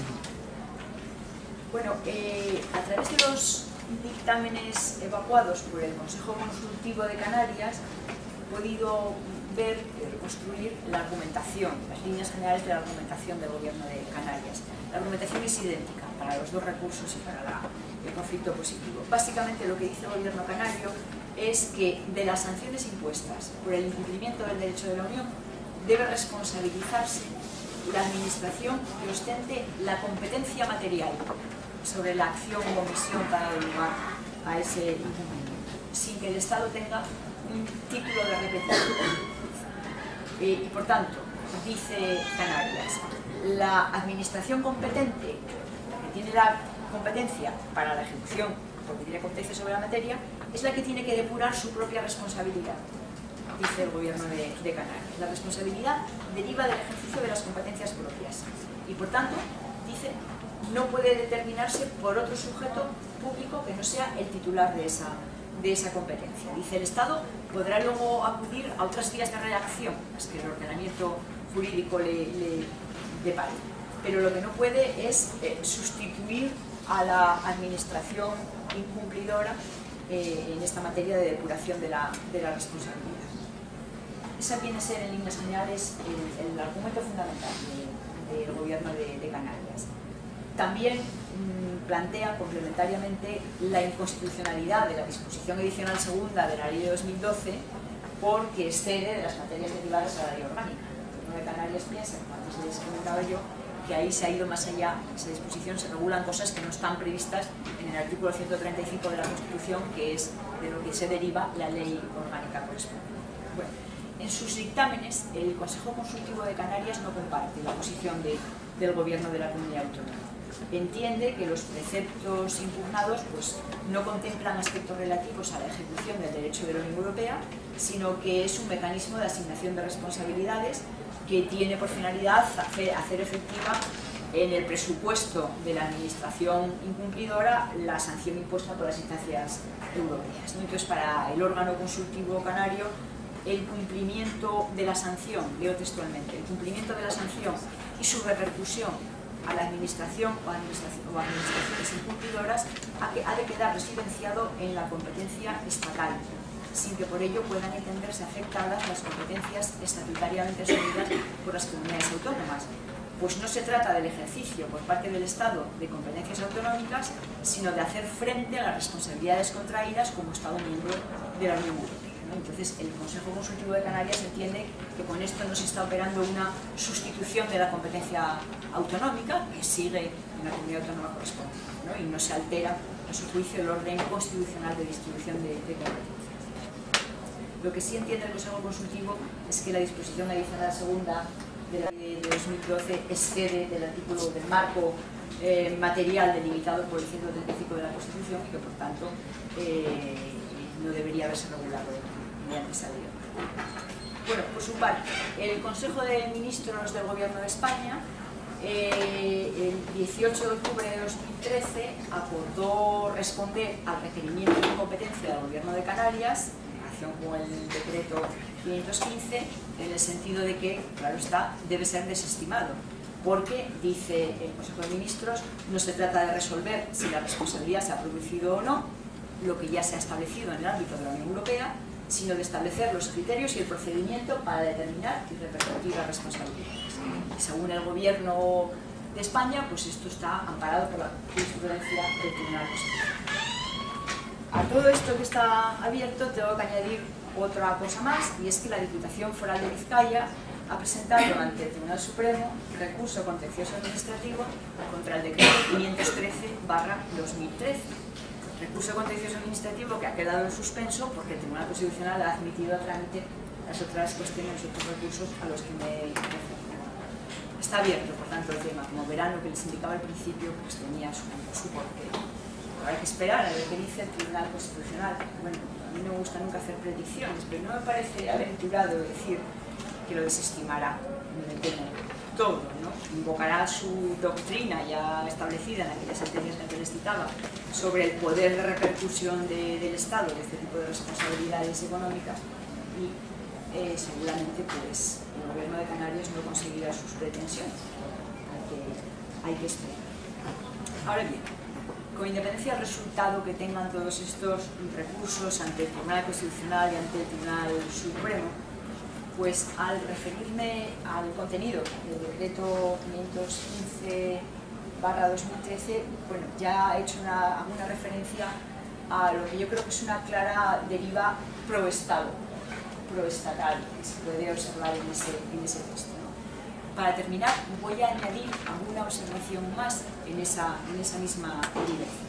Bueno, a través de los dictámenes evacuados por el Consejo Consultivo de Canarias he podido ver, reconstruir la argumentación, las líneas generales de la argumentación del Gobierno de Canarias. La argumentación es idéntica para los dos recursos y para el conflicto positivo. Básicamente lo que dice el Gobierno canario es que de las sanciones impuestas por el incumplimiento del derecho de la Unión debe responsabilizarse la Administración que ostente la competencia material sobre la acción o omisión que ha dado lugar a ese incumplimiento, sin que el Estado tenga un título de repetición. Y por tanto, dice Canarias, la Administración competente, la que tiene la competencia para la ejecución, porque tiene competencia sobre la materia, es la que tiene que depurar su propia responsabilidad, dice el Gobierno de Canarias. La responsabilidad deriva del ejercicio de las competencias propias y, por tanto, dice, no puede determinarse por otro sujeto público que no sea el titular de esa competencia. Dice, el Estado podrá luego acudir a otras vías de redacción, las que el ordenamiento jurídico le depare, pero lo que no puede es sustituir a la Administración incumplidora en esta materia de depuración de la responsabilidad. Esa viene a ser, en líneas generales, el argumento fundamental del Gobierno de Canarias. También plantea complementariamente la inconstitucionalidad de la disposición adicional segunda de la Ley de 2012 porque excede de las materias derivadas a la Ley Orgánica. El Gobierno de Canarias piensa, como antes les comentaba yo, que ahí se ha ido más allá, en esa disposición se regulan cosas que no están previstas en el artículo 135 de la Constitución, que es de lo que se deriva la Ley Orgánica correspondiente. Bueno, en sus dictámenes, el Consejo Consultivo de Canarias no comparte la posición del Gobierno de la Comunidad Autónoma. Entiende que los preceptos impugnados no contemplan aspectos relativos a la ejecución del derecho de la Unión Europea, sino que es un mecanismo de asignación de responsabilidades que tiene por finalidad hacer efectiva en el presupuesto de la Administración incumplidora la sanción impuesta por las instancias europeas. Entonces, para el órgano consultivo canario, el cumplimiento de la sanción, leo textualmente, el cumplimiento de la sanción y su repercusión a la Administración o administraciones incumplidoras ha de quedar residenciado en la competencia estatal, sin que por ello puedan entenderse afectadas las competencias estatutariamente asumidas por las comunidades autónomas, pues no se trata del ejercicio por parte del Estado de competencias autonómicas, sino de hacer frente a las responsabilidades contraídas como Estado miembro de la Unión Europea. Entonces, el Consejo Consultivo de Canarias entiende que con esto no se está operando una sustitución de la competencia autonómica, que sigue en la comunidad autónoma correspondiente, y no se altera, a su juicio, el orden constitucional de distribución de competencias. Lo que sí entiende el Consejo Consultivo es que la disposición adicional segunda de la Ley de 2012 excede del artículo del marco material delimitado por el 135 de la Constitución y que, por tanto, no debería haberse regulado mediante esa ley. Bueno, por su parte, el Consejo de Ministros del Gobierno de España, el 18 de octubre de 2013, acordó responder al requerimiento de competencia del Gobierno de Canarias en relación con el decreto 515, en el sentido de que, claro está, debe ser desestimado, porque, dice el Consejo de Ministros, no se trata de resolver si la responsabilidad se ha producido o no, lo que ya se ha establecido en el ámbito de la Unión Europea, sino de establecer los criterios y el procedimiento para determinar y repercutir las responsabilidades. Y según el Gobierno de España, pues esto está amparado por la jurisprudencia del Tribunal Constitucional. A todo esto que está abierto tengo que añadir otra cosa más, y es que la Diputación Foral de Vizcaya ha presentado ante el Tribunal Supremo recurso contencioso administrativo contra el decreto 513/2013. Recurso contencioso administrativo que ha quedado en suspenso porque el Tribunal Constitucional ha admitido a trámite las otras cuestiones, los otros recursos a los que me refiero. Está abierto, por tanto, el tema. Como verán, lo que les indicaba al principio, pues tenía su porqué. habrá que esperar a ver qué dice el Tribunal Constitucional. Bueno, a mí no me gusta nunca hacer predicciones, pero no me parece aventurado decir que lo desestimará, me temo, todo, ¿no? Invocará su doctrina ya establecida en aquellas sentencias que antes les citaba sobre el poder de repercusión del Estado de este tipo de responsabilidades económicas y seguramente pues, el gobierno de Canarias no conseguirá sus pretensiones. Hay que esperar. Ahora bien, con independencia del resultado que tengan todos estos recursos ante el Tribunal Constitucional y ante el Tribunal Supremo, pues al referirme al contenido del decreto 515/2013, bueno, ya he hecho alguna referencia a lo que yo creo que es una clara deriva proestatal que se puede observar en ese texto, ¿no? Para terminar, voy a añadir alguna observación más en esa misma dirección.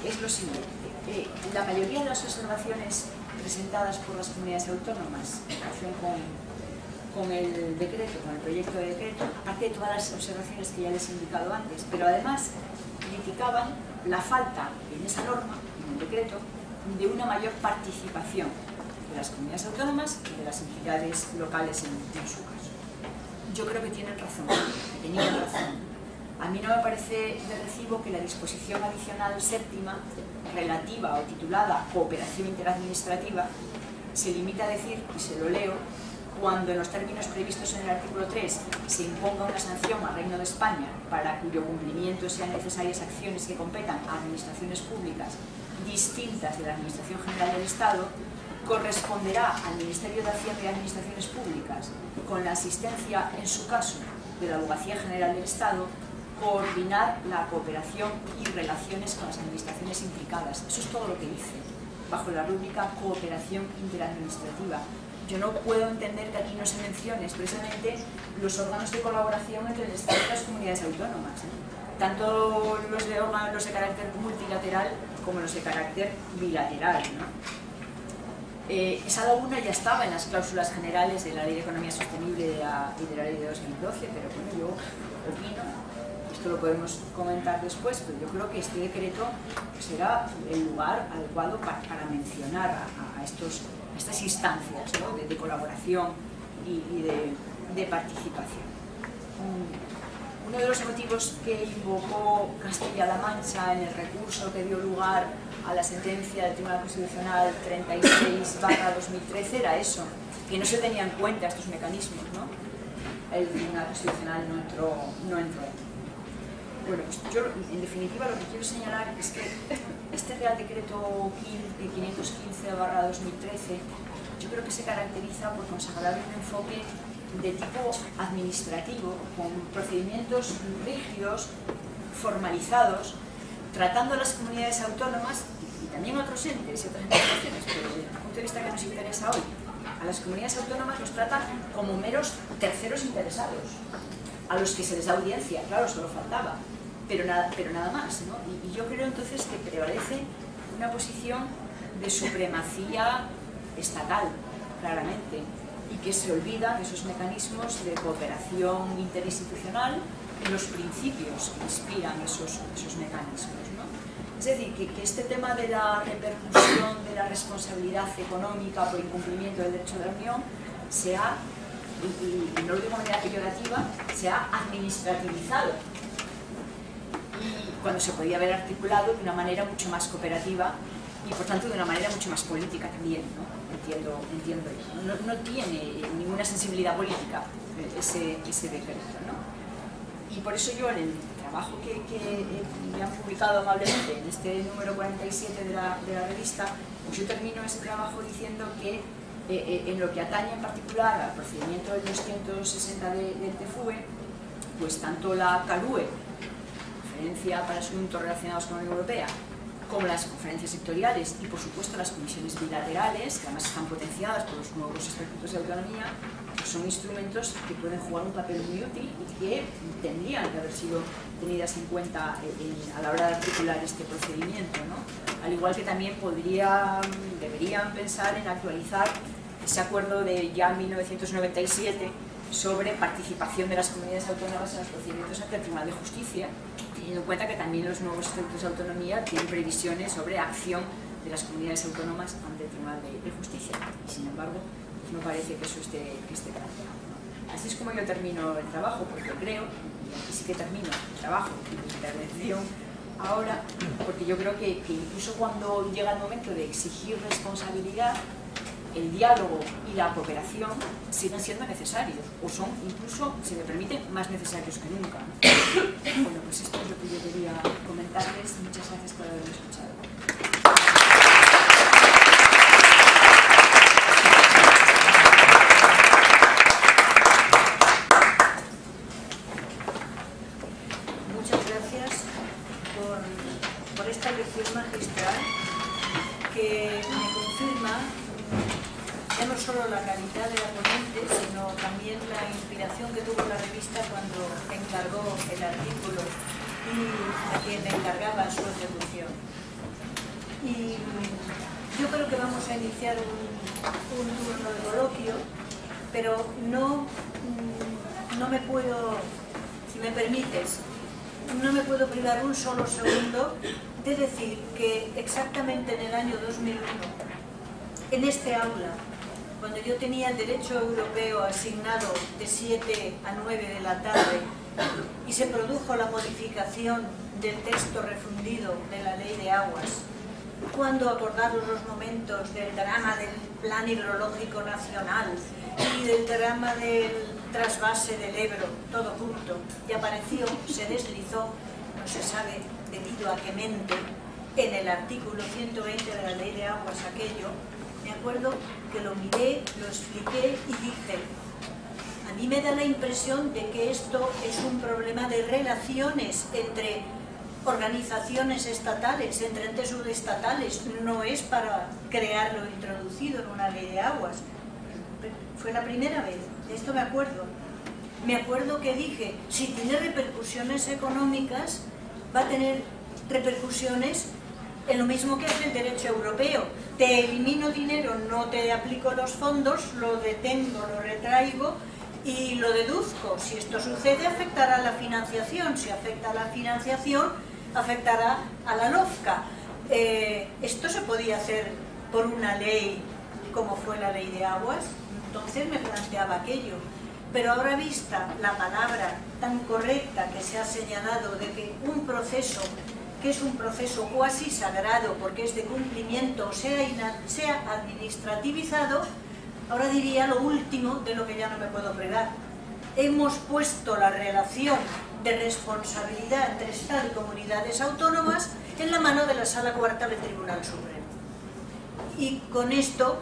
Es lo siguiente, la mayoría de las observaciones presentadas por las comunidades autónomas en relación con el decreto, con el proyecto de decreto, aparte de todas las observaciones que ya les he indicado antes, pero además criticaban la falta en esa norma, en el decreto, de una mayor participación de las comunidades autónomas y de las entidades locales en su caso. Yo creo que tienen razón, que tenían razón. A mí no me parece de recibo que la disposición adicional séptima, relativa o titulada Cooperación Interadministrativa, se limita a decir, y se lo leo, cuando en los términos previstos en el artículo 3 se imponga una sanción al Reino de España para cuyo cumplimiento sean necesarias acciones que competan a administraciones públicas distintas de la Administración General del Estado, corresponderá al Ministerio de Hacienda y Administraciones Públicas, con la asistencia, en su caso, de la Abogacía General del Estado, coordinar la cooperación y relaciones con las administraciones implicadas. Eso es todo lo que dice, bajo la rúbrica cooperación interadministrativa. Yo no puedo entender que aquí no se mencione expresamente los órganos de colaboración entre el Estado y las comunidades autónomas, tanto los de órganos de carácter multilateral como los de carácter bilateral, ¿no? Esa laguna ya estaba en las cláusulas generales de la Ley de Economía Sostenible y de la Ley de 2012, pero bueno, yo opino, esto lo podemos comentar después, pero yo creo que este decreto será el lugar adecuado para mencionar a estas instancias, ¿no? de colaboración y de participación. Uno de los motivos que invocó Castilla-La Mancha en el recurso que dio lugar a la sentencia del Tribunal Constitucional 36/2013 era eso, que no se tenían en cuenta estos mecanismos, ¿no? El Tribunal Constitucional no entró. Bueno, pues yo en definitiva lo que quiero señalar es que este Real Decreto 515/2013 yo creo que se caracteriza por consagrar un enfoque de tipo administrativo, con procedimientos rígidos, formalizados, tratando a las comunidades autónomas y también a otros entes y otras instituciones, pero desde el punto de vista que nos interesa hoy, a las comunidades autónomas los tratan como meros terceros interesados, a los que se les da audiencia, claro, solo faltaba, pero nada más, ¿no? Y yo creo entonces que prevalece una posición de supremacía estatal, claramente, y que se olvidan esos mecanismos de cooperación interinstitucional y los principios que inspiran esos mecanismos, ¿no? Es decir, que este tema de la repercusión de la responsabilidad económica por incumplimiento del derecho de la Unión sea, y no lo digo de manera peyorativa, se ha administrativizado, y cuando se podía haber articulado de una manera mucho más cooperativa y por tanto de una manera mucho más política también, ¿no? Entiendo eso. No tiene ninguna sensibilidad política ese decreto, ¿no? Y por eso yo en el trabajo que me han publicado amablemente en este número 47 de la revista, pues yo termino ese trabajo diciendo que en lo que atañe en particular al procedimiento del 260 del TFUE, pues tanto la CALUE, Conferencia para Asuntos Relacionados con la Unión Europea, como las conferencias sectoriales y por supuesto las comisiones bilaterales, que además están potenciadas por los nuevos estatutos de autonomía, pues son instrumentos que pueden jugar un papel muy útil y que tendrían que haber sido tenidas en cuenta a la hora de articular este procedimiento, ¿no? Al igual que también deberían pensar en actualizar ese acuerdo de ya 1997 sobre participación de las comunidades autónomas en los procedimientos ante el Tribunal de Justicia, teniendo en cuenta que también los nuevos estatutos de autonomía tienen previsiones sobre acción de las comunidades autónomas ante el Tribunal de Justicia. Y sin embargo, pues no parece que eso esté planteado. Así es como yo termino el trabajo, porque creo, y aquí sí que termino el trabajo y mi intervención ahora, porque yo creo que incluso cuando llega el momento de exigir responsabilidad, el diálogo y la cooperación siguen siendo necesarios, o son incluso, si me permite, más necesarios que nunca. Bueno, pues esto es lo que yo quería comentarles. Muchas gracias por haberme escuchado. Muchas gracias por esta lección magistral que me confirma ya no solo la calidad de la ponente, sino también la inspiración que tuvo la revista cuando encargó el artículo y a quien encargaba su ejecución. Y yo creo que vamos a iniciar un turno de coloquio, pero no me puedo, si me permites, no me puedo privar un solo segundo de decir que exactamente en el año 2001, en este aula, cuando yo tenía el derecho europeo asignado de 7 a 9 de la tarde y se produjo la modificación del texto refundido de la Ley de Aguas, cuando acordaron los momentos del drama del Plan Hidrológico Nacional y del drama del trasvase del Ebro, todo junto, y apareció, se deslizó, no se sabe debido a qué mente, en el artículo 120 de la Ley de Aguas aquello. Me acuerdo que lo miré, lo expliqué y dije, a mí me da la impresión de que esto es un problema de relaciones entre organizaciones estatales, entre entes subestatales, no es para crear lo introducido en una ley de aguas. Fue la primera vez, de esto me acuerdo. Me acuerdo que dije, si tiene repercusiones económicas, va a tener repercusiones en lo mismo que hace el derecho europeo. Te elimino dinero, no te aplico los fondos, lo detengo, lo retraigo y lo deduzco. Si esto sucede, afectará a la financiación. Si afecta a la financiación, afectará a la LOFCA. Esto se podía hacer por una ley como fue la Ley de Aguas. Entonces me planteaba aquello. Pero ahora vista la palabra tan correcta que se ha señalado de que un proceso que es un proceso cuasi sagrado porque es de cumplimiento, sea administrativizado, ahora diría lo último de lo que ya no me puedo privar. Hemos puesto la relación de responsabilidad entre Estado y comunidades autónomas en la mano de la Sala Cuarta del Tribunal Supremo. Y con esto,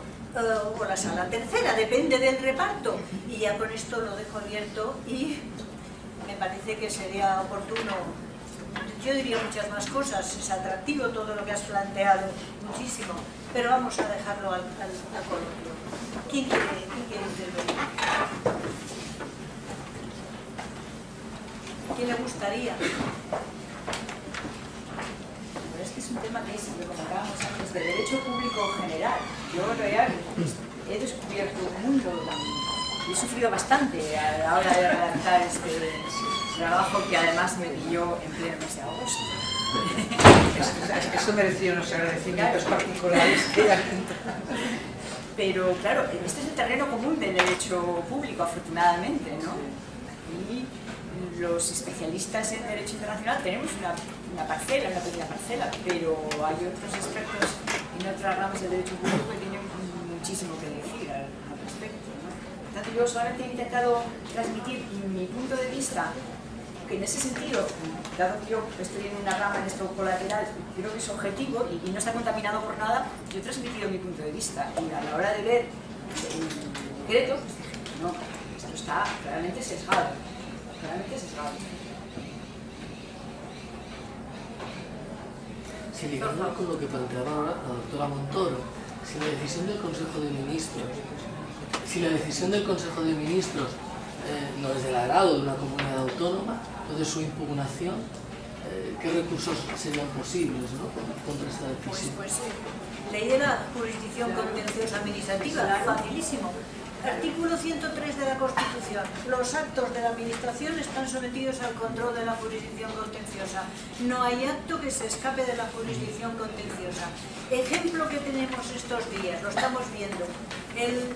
o la Sala Tercera, depende del reparto, y ya con esto lo dejo abierto y me parece que sería oportuno. Yo diría muchas más cosas, es atractivo todo lo que has planteado, muchísimo, pero vamos a dejarlo al coloquio. ¿Quién quiere intervenir? ¿Quién le gustaría? Pero es que es un tema que, si lo comentábamos antes, de derecho público general. Yo en realidad he descubierto un mundo, he sufrido bastante a la hora de redactar este trabajo que además me pilló en pleno mes de agosto. Eso merecía unos agradecimientos particulares. Pero claro, este es el terreno común del derecho público, afortunadamente, ¿no? Aquí los especialistas en derecho internacional tenemos una parcela, una pequeña parcela, pero hay otros expertos en otras ramas del derecho público que tienen muchísimo que decir al respecto, ¿no? Por tanto, yo solamente he intentado transmitir mi punto de vista, que en ese sentido, dado que yo estoy en una rama en esto colateral, creo que es objetivo y no está contaminado por nada. Yo he transmitido mi punto de vista y a la hora de ver el decreto, pues dije, no, esto está realmente sesgado, realmente sesgado. Si ligando con lo que planteaba ahora la doctora Montoro, si la decisión del Consejo de Ministros no es del agrado de una comunidad autónoma, entonces su impugnación, ¿qué recursos serían posibles, ¿no?, contra esta decisión? Pues ley de la jurisdicción contenciosa administrativa, facilísimo. Artículo 103 de la Constitución. Los actos de la Administración están sometidos al control de la jurisdicción contenciosa. No hay acto que se escape de la jurisdicción contenciosa. Ejemplo que tenemos estos días, lo estamos viendo. El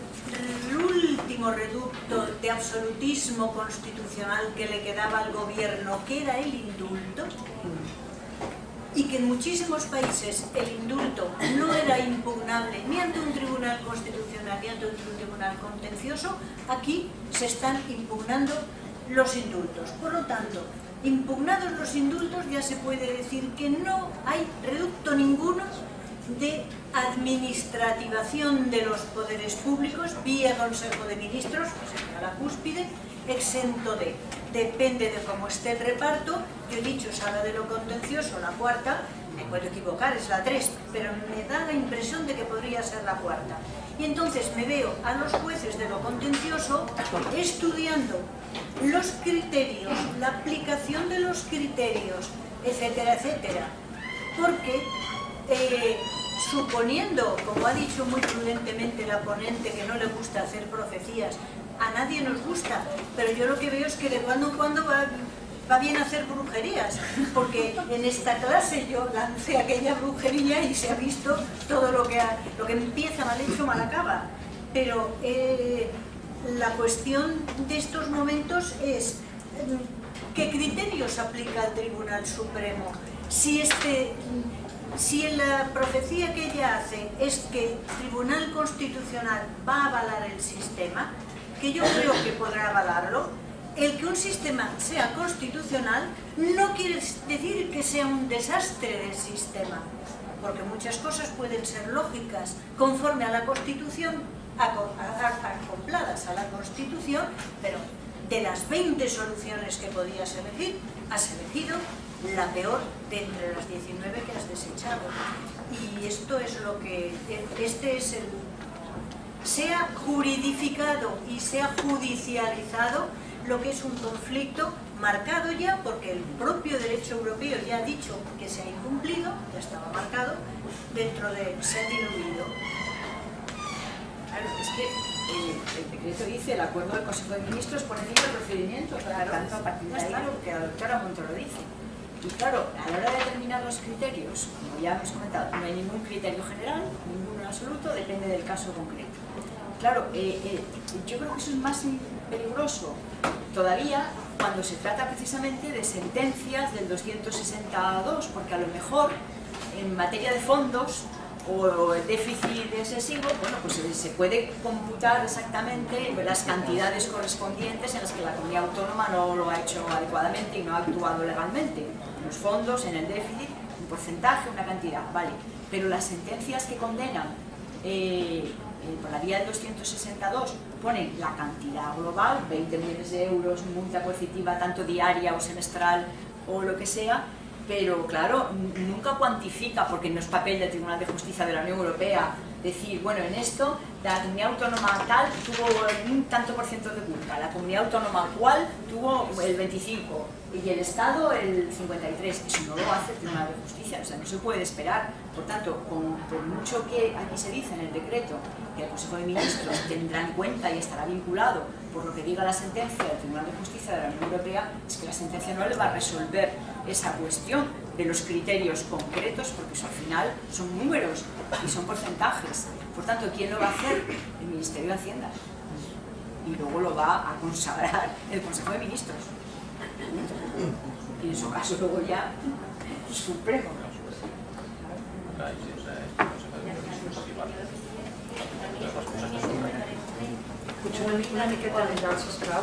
último reducto de absolutismo constitucional que le quedaba al gobierno, que era el indulto, y que en muchísimos países el indulto no era impugnable ni ante un tribunal constitucional ni ante un tribunal contencioso, aquí se están impugnando los indultos. Por lo tanto, impugnados los indultos, ya se puede decir que no hay reducto ninguno de administrativación de los poderes públicos vía Consejo de Ministros, que sería la cúspide, exento de. Depende de cómo esté el reparto. Yo he dicho sala de lo contencioso, la cuarta, me puedo equivocar, es la 3, pero me da la impresión de que podría ser la cuarta. Y entonces me veo a los jueces de lo contencioso estudiando los criterios, la aplicación de los criterios, etcétera, etcétera. Porque suponiendo, como ha dicho muy prudentemente la ponente, que no le gusta hacer profecías, a nadie nos gusta, pero yo lo que veo es que de cuando en cuando va bien hacer brujerías, porque en esta clase yo lancé aquella brujería y se ha visto todo lo que empieza mal hecho, mal acaba. Pero la cuestión de estos momentos es ¿qué criterios aplica el Tribunal Supremo? Si la profecía que ella hace es que el Tribunal Constitucional va a avalar el sistema, que yo creo que podrá avalarlo, el que un sistema sea constitucional no quiere decir que sea un desastre del sistema, porque muchas cosas pueden ser lógicas conforme a la Constitución, acopladas a la Constitución, pero de las 20 soluciones que podías elegir, has elegido la peor de entre las 19 que has desechado. Y esto es lo que... se ha juridificado y se ha judicializado lo que es un conflicto marcado ya, porque el propio derecho europeo ya ha dicho que se ha incumplido, ya estaba marcado, dentro de se ha diluido. Claro, es que el decreto dice el acuerdo del Consejo de Ministros por encima del procedimiento, claro, tanto a partir de ahí lo que la doctora Montoro dice. Y claro, a la hora de determinar los criterios, como ya hemos comentado, no hay ningún criterio general, ninguno en absoluto, depende del caso concreto. Claro, yo creo que eso es más peligroso todavía cuando se trata precisamente de sentencias del 262, porque a lo mejor en materia de fondos o el déficit excesivo, bueno, pues se puede computar exactamente las cantidades correspondientes en las que la comunidad autónoma no lo ha hecho adecuadamente y no ha actuado legalmente. En los fondos, en el déficit, un porcentaje, una cantidad, vale. Pero las sentencias que condenan por la vía del 262 ponen la cantidad global, 20 millones de euros, multa coercitiva tanto diaria o semestral o lo que sea, pero claro, nunca cuantifica, porque no es papel del Tribunal de Justicia de la Unión Europea decir, bueno, en esto la comunidad autónoma tal tuvo un tanto por ciento de culpa, la comunidad autónoma cual tuvo el 25 y el Estado el 53, eso no lo hace el Tribunal de Justicia, o sea, no se puede esperar. Por tanto, por mucho que aquí se dice en el decreto que el Consejo de Ministros tendrá en cuenta y estará vinculado por lo que diga la sentencia del Tribunal de Justicia de la Unión Europea, es que la sentencia no le va a resolver esa cuestión de los criterios concretos, porque eso al final son números y son porcentajes. Por tanto, ¿quién lo va a hacer? El Ministerio de Hacienda. Y luego lo va a consagrar el Consejo de Ministros. Y en su caso luego ya el Supremo. Una miqueta més alt, sisplau.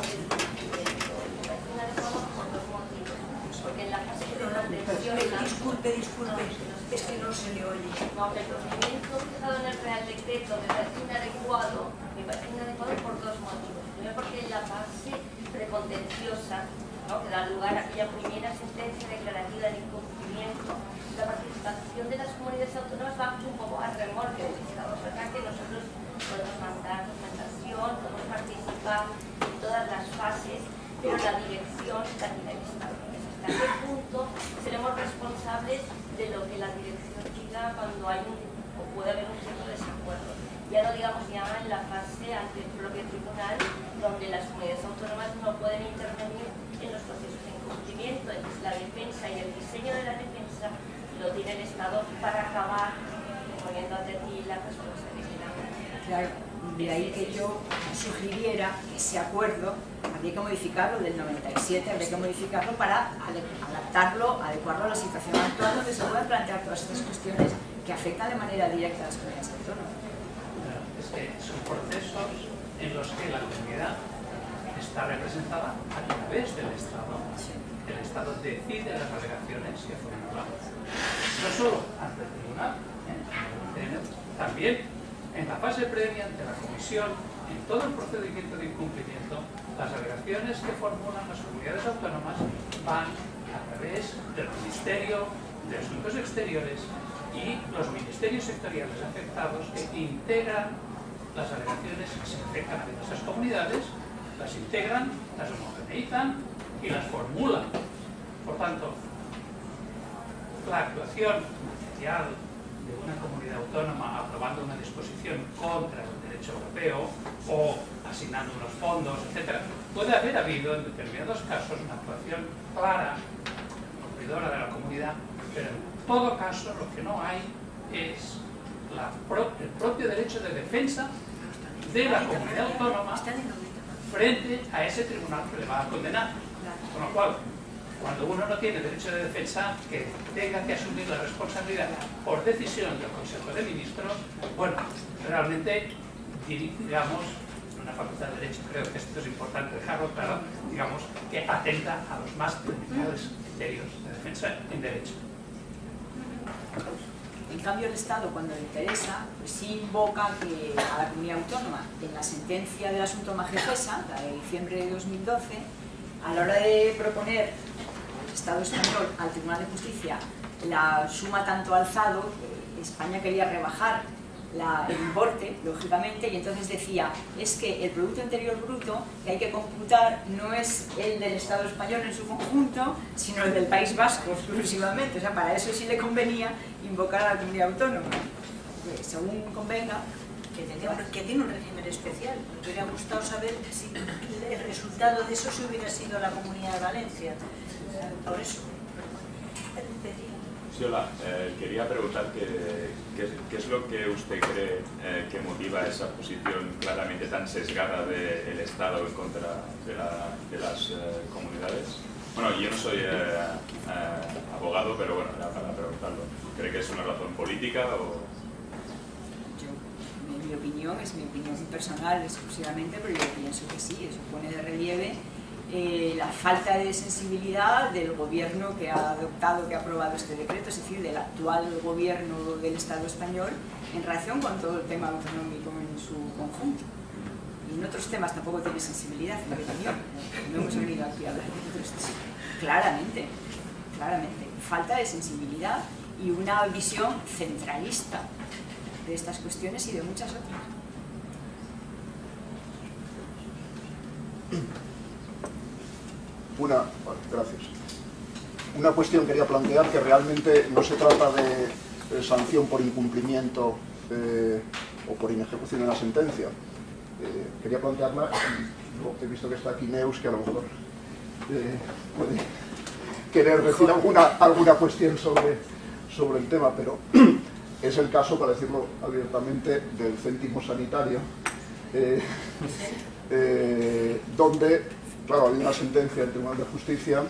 Disculpe, es que no se le oye. No, el procedimiento fijado en el Real Decreto me parece inadecuado por dos motivos. Primero, porque en la fase precontenciosa, ¿no?, que da lugar a aquella primera sentencia declarativa de incumplimiento, la participación de las comunidades autónomas va un poco al remolque del Estado. O sea, que nosotros podemos mandar documentación, podemos participar en todas las fases, pero la dirección la tiene el Estado. ¿Hasta qué punto seremos responsables de lo que la dirección diga cuando hay o puede haber un cierto desacuerdo? Ya no entrado, digamos, ya en la fase ante el propio tribunal, donde las comunidades autónomas no pueden intervenir en los procesos de incumplimiento. Entonces, la defensa y el diseño de la defensa lo tiene el Estado para acabar poniendo ante ti la responsabilidad. Claro, de ahí que yo sugiriera que ese acuerdo habría que modificarlo del 97, habría que modificarlo para adaptarlo, adecuarlo a la situación actual, donde se puedan plantear todas estas cuestiones que afectan de manera directa a las comunidades autónomas. Es que son procesos en los que la comunidad está representada a través del Estado. El Estado decide las alegaciones que formulamos. No solo ante el tribunal, también en la fase previa ante la comisión, en todo el procedimiento de incumplimiento, las alegaciones que formulan las comunidades autónomas van a través del Ministerio de Asuntos Exteriores y los ministerios sectoriales afectados que integran las alegaciones que se afectan a diversas comunidades, las integran, las homogeneizan y las formulan. Por tanto, la actuación oficial de una comunidad autónoma aprobando una disposición contra el derecho europeo o asignando unos fondos, etc., puede haber habido en determinados casos una actuación clara, cumplidora de la comunidad, pero en todo caso lo que no hay es el propio derecho de defensa de la comunidad autónoma frente a ese tribunal que le va a condenar. Con lo cual, cuando uno no tiene derecho de defensa, que tenga que asumir la responsabilidad por decisión del Consejo de Ministros, bueno, realmente, digamos, una facultad de Derecho, creo que esto es importante dejarlo claro, digamos, que atenta a los más elementales criterios de defensa en derecho. En cambio, el Estado, cuando le interesa, pues sí invoca a la comunidad autónoma. En la sentencia del asunto Magefesa, la de diciembre de 2012, a la hora de proponer el Estado español al Tribunal de Justicia la suma tanto alzado, España quería rebajar el importe, lógicamente, y entonces decía, es que el Producto Interior Bruto que hay que computar no es el del Estado español en su conjunto, sino el del País Vasco exclusivamente. O sea, para eso sí le convenía invocar a la comunidad autónoma, según convenga. Que tiene un régimen especial. Me hubiera gustado saber si el resultado de eso si hubiera sido la Comunidad de Valencia. Por eso. Sí, hola. Quería preguntar qué es lo que usted cree que motiva esa posición claramente tan sesgada del Estado en contra de las comunidades. Bueno, yo no soy abogado, pero bueno, era para preguntarlo. ¿Cree que es una razón política o...? Mi opinión es mi opinión personal exclusivamente, pero yo pienso que sí, eso pone de relieve la falta de sensibilidad del gobierno que ha adoptado, que ha aprobado este decreto, es decir, del actual gobierno del Estado español en relación con todo el tema autonómico en su conjunto. Y en otros temas tampoco tiene sensibilidad, en mi opinión. No hemos venido aquí a hablar de otros temas. Claramente, falta de sensibilidad y una visión centralista de estas cuestiones y de muchas otras. Gracias. Una cuestión quería plantear, que realmente no se trata de sanción por incumplimiento o por inejecución de la sentencia. Quería plantearla, he visto que está aquí Neus, que a lo mejor puede querer decir alguna cuestión sobre el tema, pero es el caso, para decirlo abiertamente, del céntimo sanitario, donde, claro, había una sentencia del Tribunal de Justicia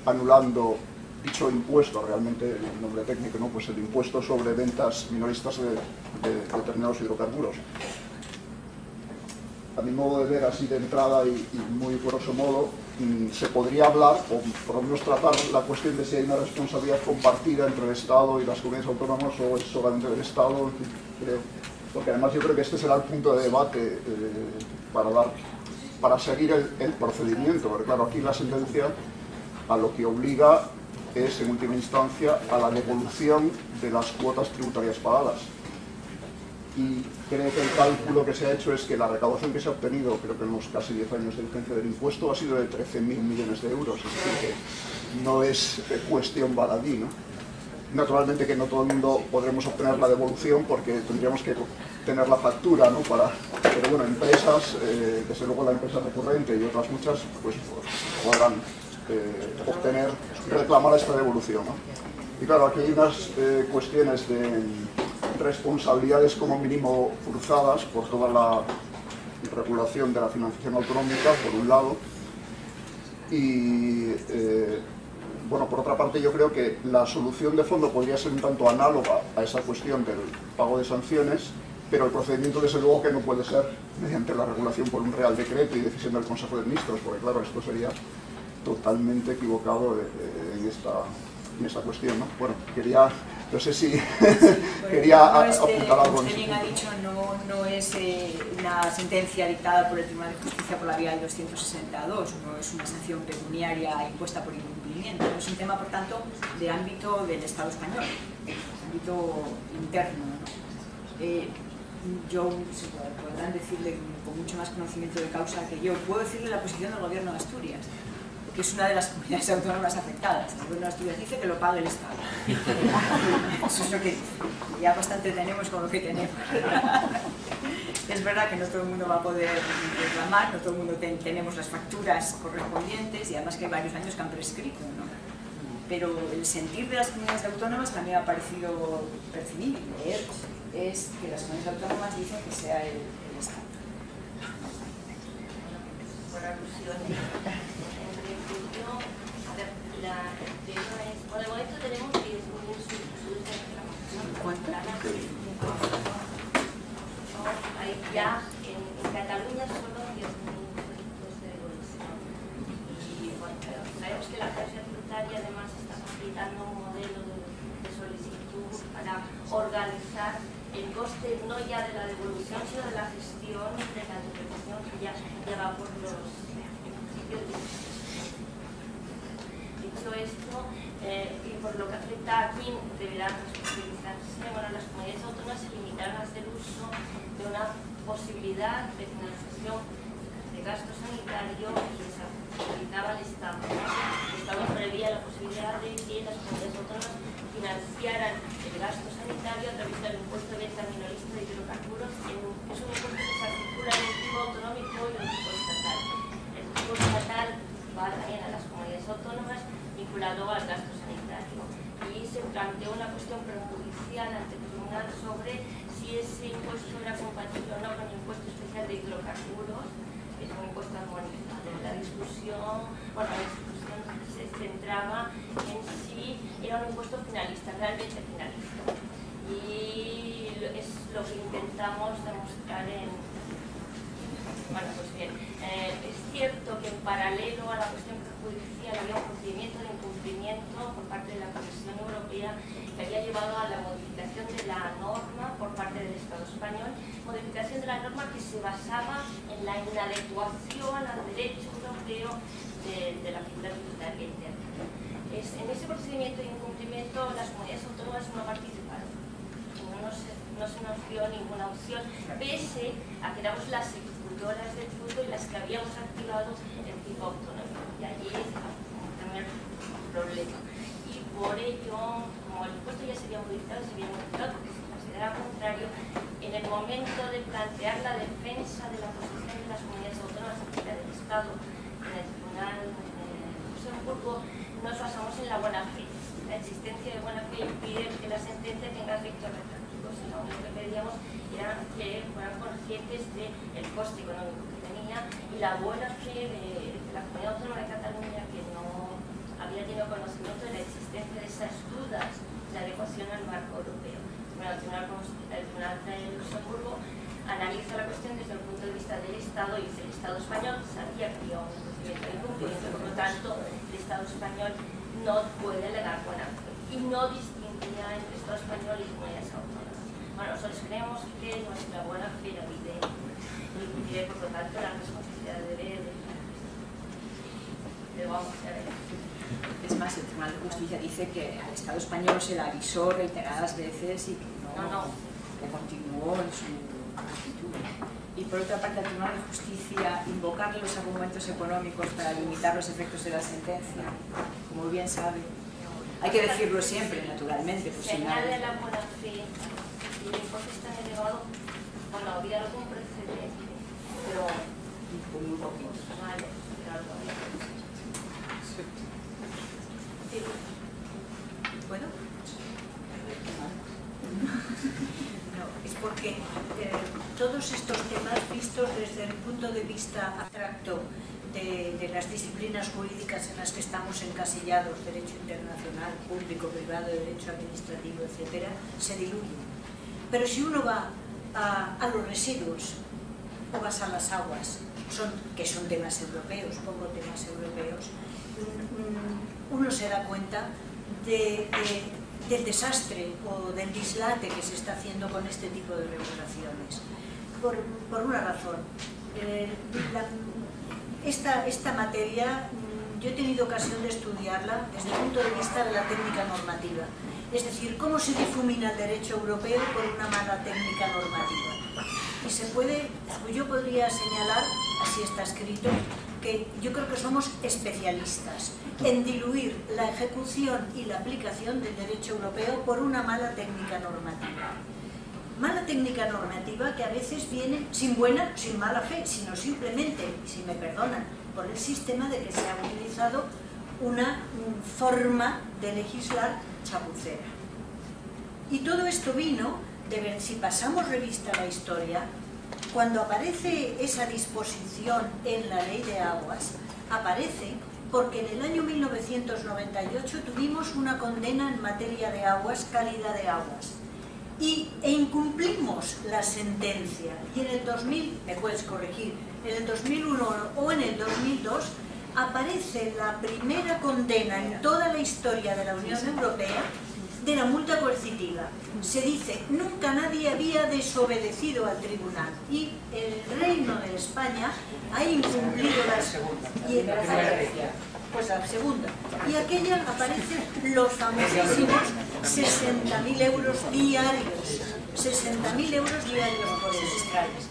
anulando dicho impuesto, realmente el nombre técnico, ¿no? Pues el impuesto sobre ventas minoristas de determinados hidrocarburos. A mi modo de ver, así de entrada y muy grosso modo, se podría hablar, o por lo menos tratar la cuestión de si hay una responsabilidad compartida entre el Estado y las comunidades autónomas o es solamente del Estado, creo. Porque además yo creo que este será el punto de debate para seguir el procedimiento, porque claro, aquí la sentencia a lo que obliga es, en última instancia, a la devolución de las cuotas tributarias pagadas. Y creo que el cálculo que se ha hecho es que la recaudación que se ha obtenido, creo que en los casi 10 años de vigencia del impuesto, ha sido de 13.000 millones de euros, es decir, que no es cuestión baladí, ¿no? Naturalmente que no todo el mundo podremos obtener la devolución porque tendríamos que tener la factura, ¿no? Pero bueno, empresas, desde luego la empresa recurrente y otras muchas, pues podrán obtener, reclamar esta devolución, ¿no? Y claro, aquí hay unas cuestiones de responsabilidades como mínimo cruzadas por toda la regulación de la financiación autonómica, por un lado, y bueno, por otra parte yo creo que la solución de fondo podría ser un tanto análoga a esa cuestión del pago de sanciones, pero el procedimiento desde luego que no puede ser mediante la regulación por un real decreto y decisión del Consejo de Ministros, porque claro, esto sería totalmente equivocado en esta cuestión, ¿no? Bueno, no sé si quería apuntar algo. Usted bien ha dicho, no es una sentencia dictada por el Tribunal de Justicia por la vía del 262, no es una sanción pecuniaria impuesta por incumplimiento, es un tema, por tanto, de ámbito del Estado español, ámbito interno, ¿no? Yo, podrán decirle con mucho más conocimiento de causa que yo, puedo decirle la posición del Gobierno de Asturias, que es una de las comunidades autónomas afectadas. El Gobierno de Asturias dice que lo pague el Estado. Eso es lo que dice. Ya bastante tenemos con lo que tenemos. Es verdad que no todo el mundo va a poder reclamar, no todo el mundo tenemos las facturas correspondientes y además que hay varios años que han prescrito, ¿no? Pero el sentir de las comunidades autónomas también ha parecido percibible. Es que las comunidades autónomas dicen que sea el Estado. Por alusiones. A ver, el tema es, por el momento tenemos 10.000 solicitudes de reclamación. Hay ya en Cataluña solo 10.000 solicitudes de devolución. Y bueno, sabemos que la agencia tributaria además está facilitando un modelo de solicitud para organizar el coste no ya de la devolución, sino de la gestión de la interpretación que ya va por los municipios. Dicho esto, y por lo que afecta a quién deberá responsabilizarse, bueno, las comunidades autónomas se limitaron a hacer uso de una posibilidad de financiación de gasto sanitario que se facilitaba al Estado. El Estado prevía la posibilidad de que las comunidades autónomas financiaran el gasto sanitario a través del impuesto de venta minorista de hidrocarburos. Es un impuesto que se articula en el tipo autonómico y el tipo estatal. El tipo estatal va también a las comunidades autónomas vinculado al gasto sanitario. Y se planteó una cuestión prejudicial ante el tribunal sobre si ese impuesto era compatible o no con el impuesto especial de hidrocarburos, que es un impuesto armonizado. La discusión se centraba en si era un impuesto finalista, realmente finalista. Y es lo que intentamos demostrar en... Bueno, pues bien, es cierto que en paralelo a la cuestión prejudicial había un procedimiento de incumplimiento por parte de la Comisión Europea que había llevado a la modificación de la norma por parte del Estado español, modificación de la norma que se basaba en la inadecuación al derecho europeo de la figura tributaria interna. En ese procedimiento de incumplimiento las comunidades autónomas no participaron, no se nos dio ninguna opción, pese a que éramos las ejecutoras del tributo y las que habíamos activado el tipo autonómico. Y allí está un primer problema. Y por ello, como el impuesto ya se había modificado porque se considera contrario, en el momento de plantear la defensa de la posición de las comunidades autónomas acerca del Estado en el Tribunal de Luxemburgo, nos basamos en la buena fe. La existencia de buena fe impide que la sentencia tenga efectos retroactivos. Lo único que pedíamos era que fueran conscientes del coste económico que tenía y la buena fe de la Comunidad Autónoma de Cataluña, que no había tenido conocimiento de la existencia de esas dudas de adecuación al marco europeo. Bueno, el Tribunal de Luxemburgo analiza la cuestión desde el punto de vista del Estado y dice: el Estado español sabía que había un procedimiento de incumplimiento, por lo tanto el Estado español no puede alegar buena fe y no distinguía entre Estado español y comunidades autónomas. Bueno, nosotros creemos que nuestra buena fe era evidente y que por lo tanto la responsabilidad debe vamos a ver. Es más, el Tribunal de Justicia dice que al Estado español se le avisó reiteradas veces y que que continuó en su actitud. Y por otra parte, el Tribunal de Justicia invocarle los argumentos económicos para limitar los efectos de la sentencia, como bien sabe. Hay que decirlo siempre, naturalmente. Pues señale la buena fe y el impuesto es tan elevado Bueno, había algún precedente, pero Muy poquito. vale, claro, todavía. ¿Puedo? No, es porque todos estos temas vistos desde el punto de vista abstracto de las disciplinas jurídicas en las que estamos encasillados, derecho internacional, público, privado, derecho administrativo, etcétera, se diluyen. Pero si uno va a los residuos o vas a las aguas, que son temas europeos, pongo temas europeos, uno se da cuenta del desastre o del dislate que se está haciendo con este tipo de regulaciones. Por una razón. Esta materia yo he tenido ocasión de estudiarla desde el punto de vista de la técnica normativa. Es decir, cómo se difumina el derecho europeo por una mala técnica normativa. Y yo podría señalar, así está escrito, que yo creo que somos especialistas en diluir la ejecución y la aplicación del derecho europeo por una mala técnica normativa. Mala técnica normativa que a veces viene sin mala fe, sino simplemente, si me perdonan, por el sistema de que se ha utilizado una forma de legislar chapucera. Y todo esto vino de ver, si pasamos revista a la historia, cuando aparece esa disposición en la Ley de Aguas, aparece porque en el año 1998 tuvimos una condena en materia de aguas, calidad de aguas, e incumplimos la sentencia, y en el 2000, me puedes corregir, en el 2001 o en el 2002 aparece la primera condena en toda la historia de la Unión Europea de la multa coercitiva. Se dice, nunca nadie había desobedecido al tribunal y el Reino de España ha incumplido pues la segunda. Y aquella aparecen los famosísimos 60.000 euros diarios. 60.000 euros diarios por semestrales.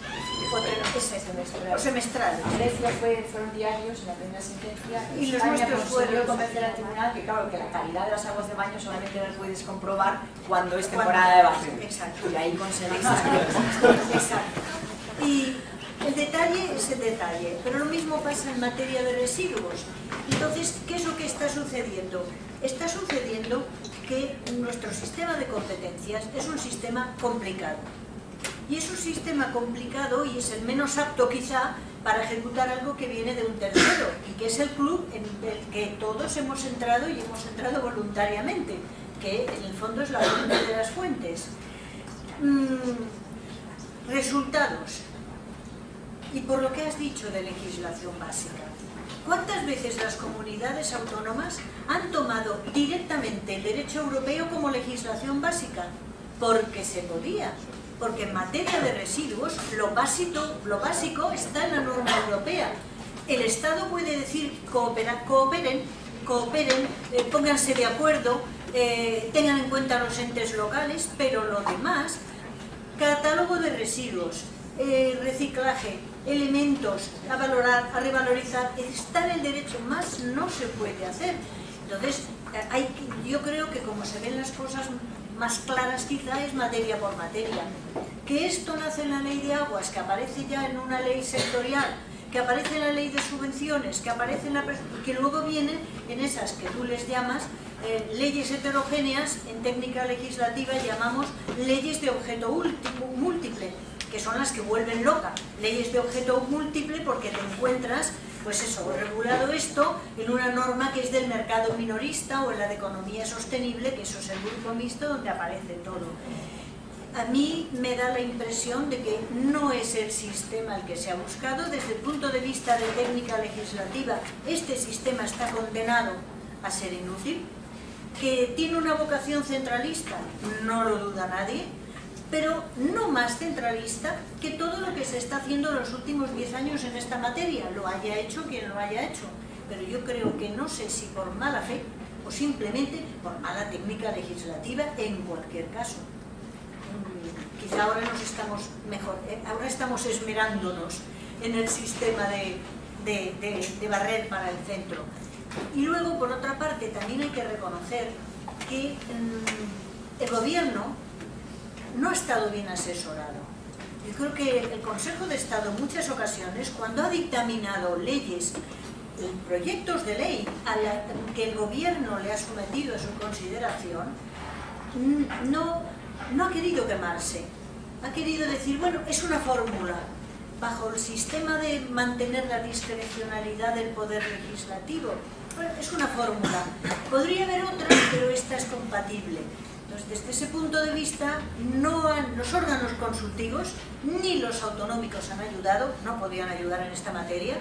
O semestrales. En Grecia fueron diarios en la primera sentencia y los España nuestros consiguió fueron convencer al tribunal que claro, que la calidad de las aguas de baño solamente las puedes comprobar cuando es temporada de baño. Exacto. Y ahí conseguís. Exacto. Y el detalle es el detalle, pero lo mismo pasa en materia de residuos. Entonces, ¿qué es lo que está sucediendo? Está sucediendo que nuestro sistema de competencias es un sistema complicado. Y es un sistema complicado y es el menos apto quizá para ejecutar algo que viene de un tercero y que es el club en el que todos hemos entrado y hemos entrado voluntariamente, que en el fondo es la fuente de las fuentes. Resultados. Y por lo que has dicho de legislación básica, ¿cuántas veces las comunidades autónomas han tomado directamente el derecho europeo como legislación básica? Porque se podía. Porque en materia de residuos lo básico está en la norma europea. El Estado puede decir cooperen, pónganse de acuerdo, tengan en cuenta los entes locales, pero lo demás, catálogo de residuos, reciclaje, elementos a valorar, a revalorizar, está en el derecho, más no se puede hacer. Entonces, yo creo que como se ven las cosas más claras quizá es materia por materia. Que esto nace en la ley de aguas, que aparece ya en una ley sectorial, que aparece en la ley de subvenciones, que aparece en la que luego vienen en esas que tú les llamas leyes heterogéneas, en técnica legislativa llamamos leyes de objeto múltiple, que son las que vuelven loca. Leyes de objeto múltiple porque te encuentras, pues eso, regulado esto en una norma que es del mercado minorista o en la de economía sostenible, que eso es el grupo mixto donde aparece todo. A mí me da la impresión de que no es el sistema el que se ha buscado. Desde el punto de vista de técnica legislativa, este sistema está condenado a ser inútil. Que tiene una vocación centralista, no lo duda nadie, pero no más centralista que todo lo que se está haciendo en los últimos 10 años en esta materia, lo haya hecho quien lo haya hecho. Pero yo creo que no sé si por mala fe o simplemente por mala técnica legislativa en cualquier caso. Quizá ahora ahora estamos esmerándonos en el sistema de barrer para el centro. Y luego, por otra parte, también hay que reconocer que el gobierno no ha estado bien asesorado. Yo creo que el Consejo de Estado en muchas ocasiones, cuando ha dictaminado leyes, proyectos de ley que el gobierno le ha sometido a su consideración, no ha querido quemarse. Ha querido decir, bueno, es una fórmula. Bajo el sistema de mantener la discrecionalidad del poder legislativo, bueno, es una fórmula. Podría haber otras, pero esta es compatible. Entonces, desde ese punto de vista, los órganos consultivos ni los autonómicos han ayudado, no podían ayudar en esta materia,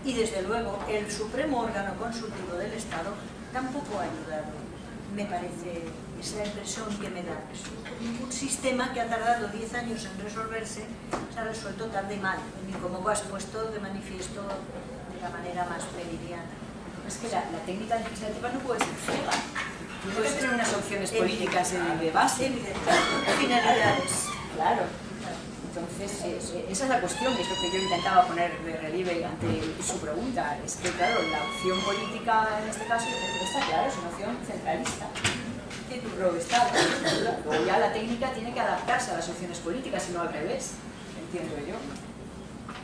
y desde luego el supremo órgano consultivo del Estado tampoco ha ayudado. Me parece, es la impresión que me da. Es un sistema que ha tardado 10 años en resolverse, se ha resuelto tarde y mal, y como has puesto de manifiesto de la manera más meridiana. Es que la técnica legislativa no puede ser ciega. Tiene que tener unas opciones políticas de base. Finalidades. Claro. Entonces, esa es la cuestión, y es lo que yo intentaba poner de relieve ante su pregunta. Es que, claro, la opción política en este caso está claro, es una opción centralista. Luego ya la técnica tiene que adaptarse a las opciones políticas y no al revés, entiendo yo.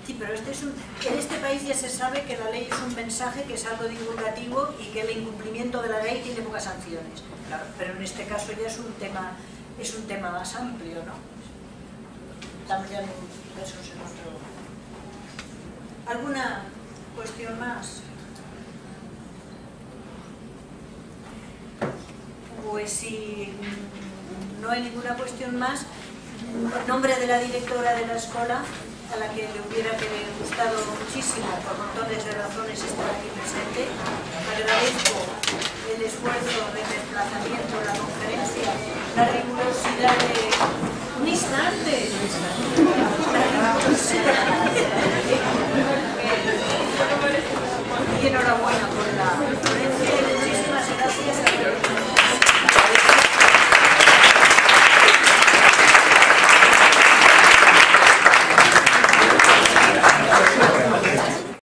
Sí, pero en este país ya se sabe que la ley es un mensaje, que es algo divulgativo y que el incumplimiento de la ley tiene pocas sanciones. Claro, pero en este caso ya es un tema más amplio, ¿no? Estamos ya inmersos en otro. ¿Alguna cuestión más? Pues si no hay ninguna cuestión más, en nombre de la directora de la escuela, a la que le hubiera gustado muchísimo por montones de razones estar aquí presente, agradezco el esfuerzo de desplazamiento a la conferencia, la rigurosidad de un instante, y enhorabuena.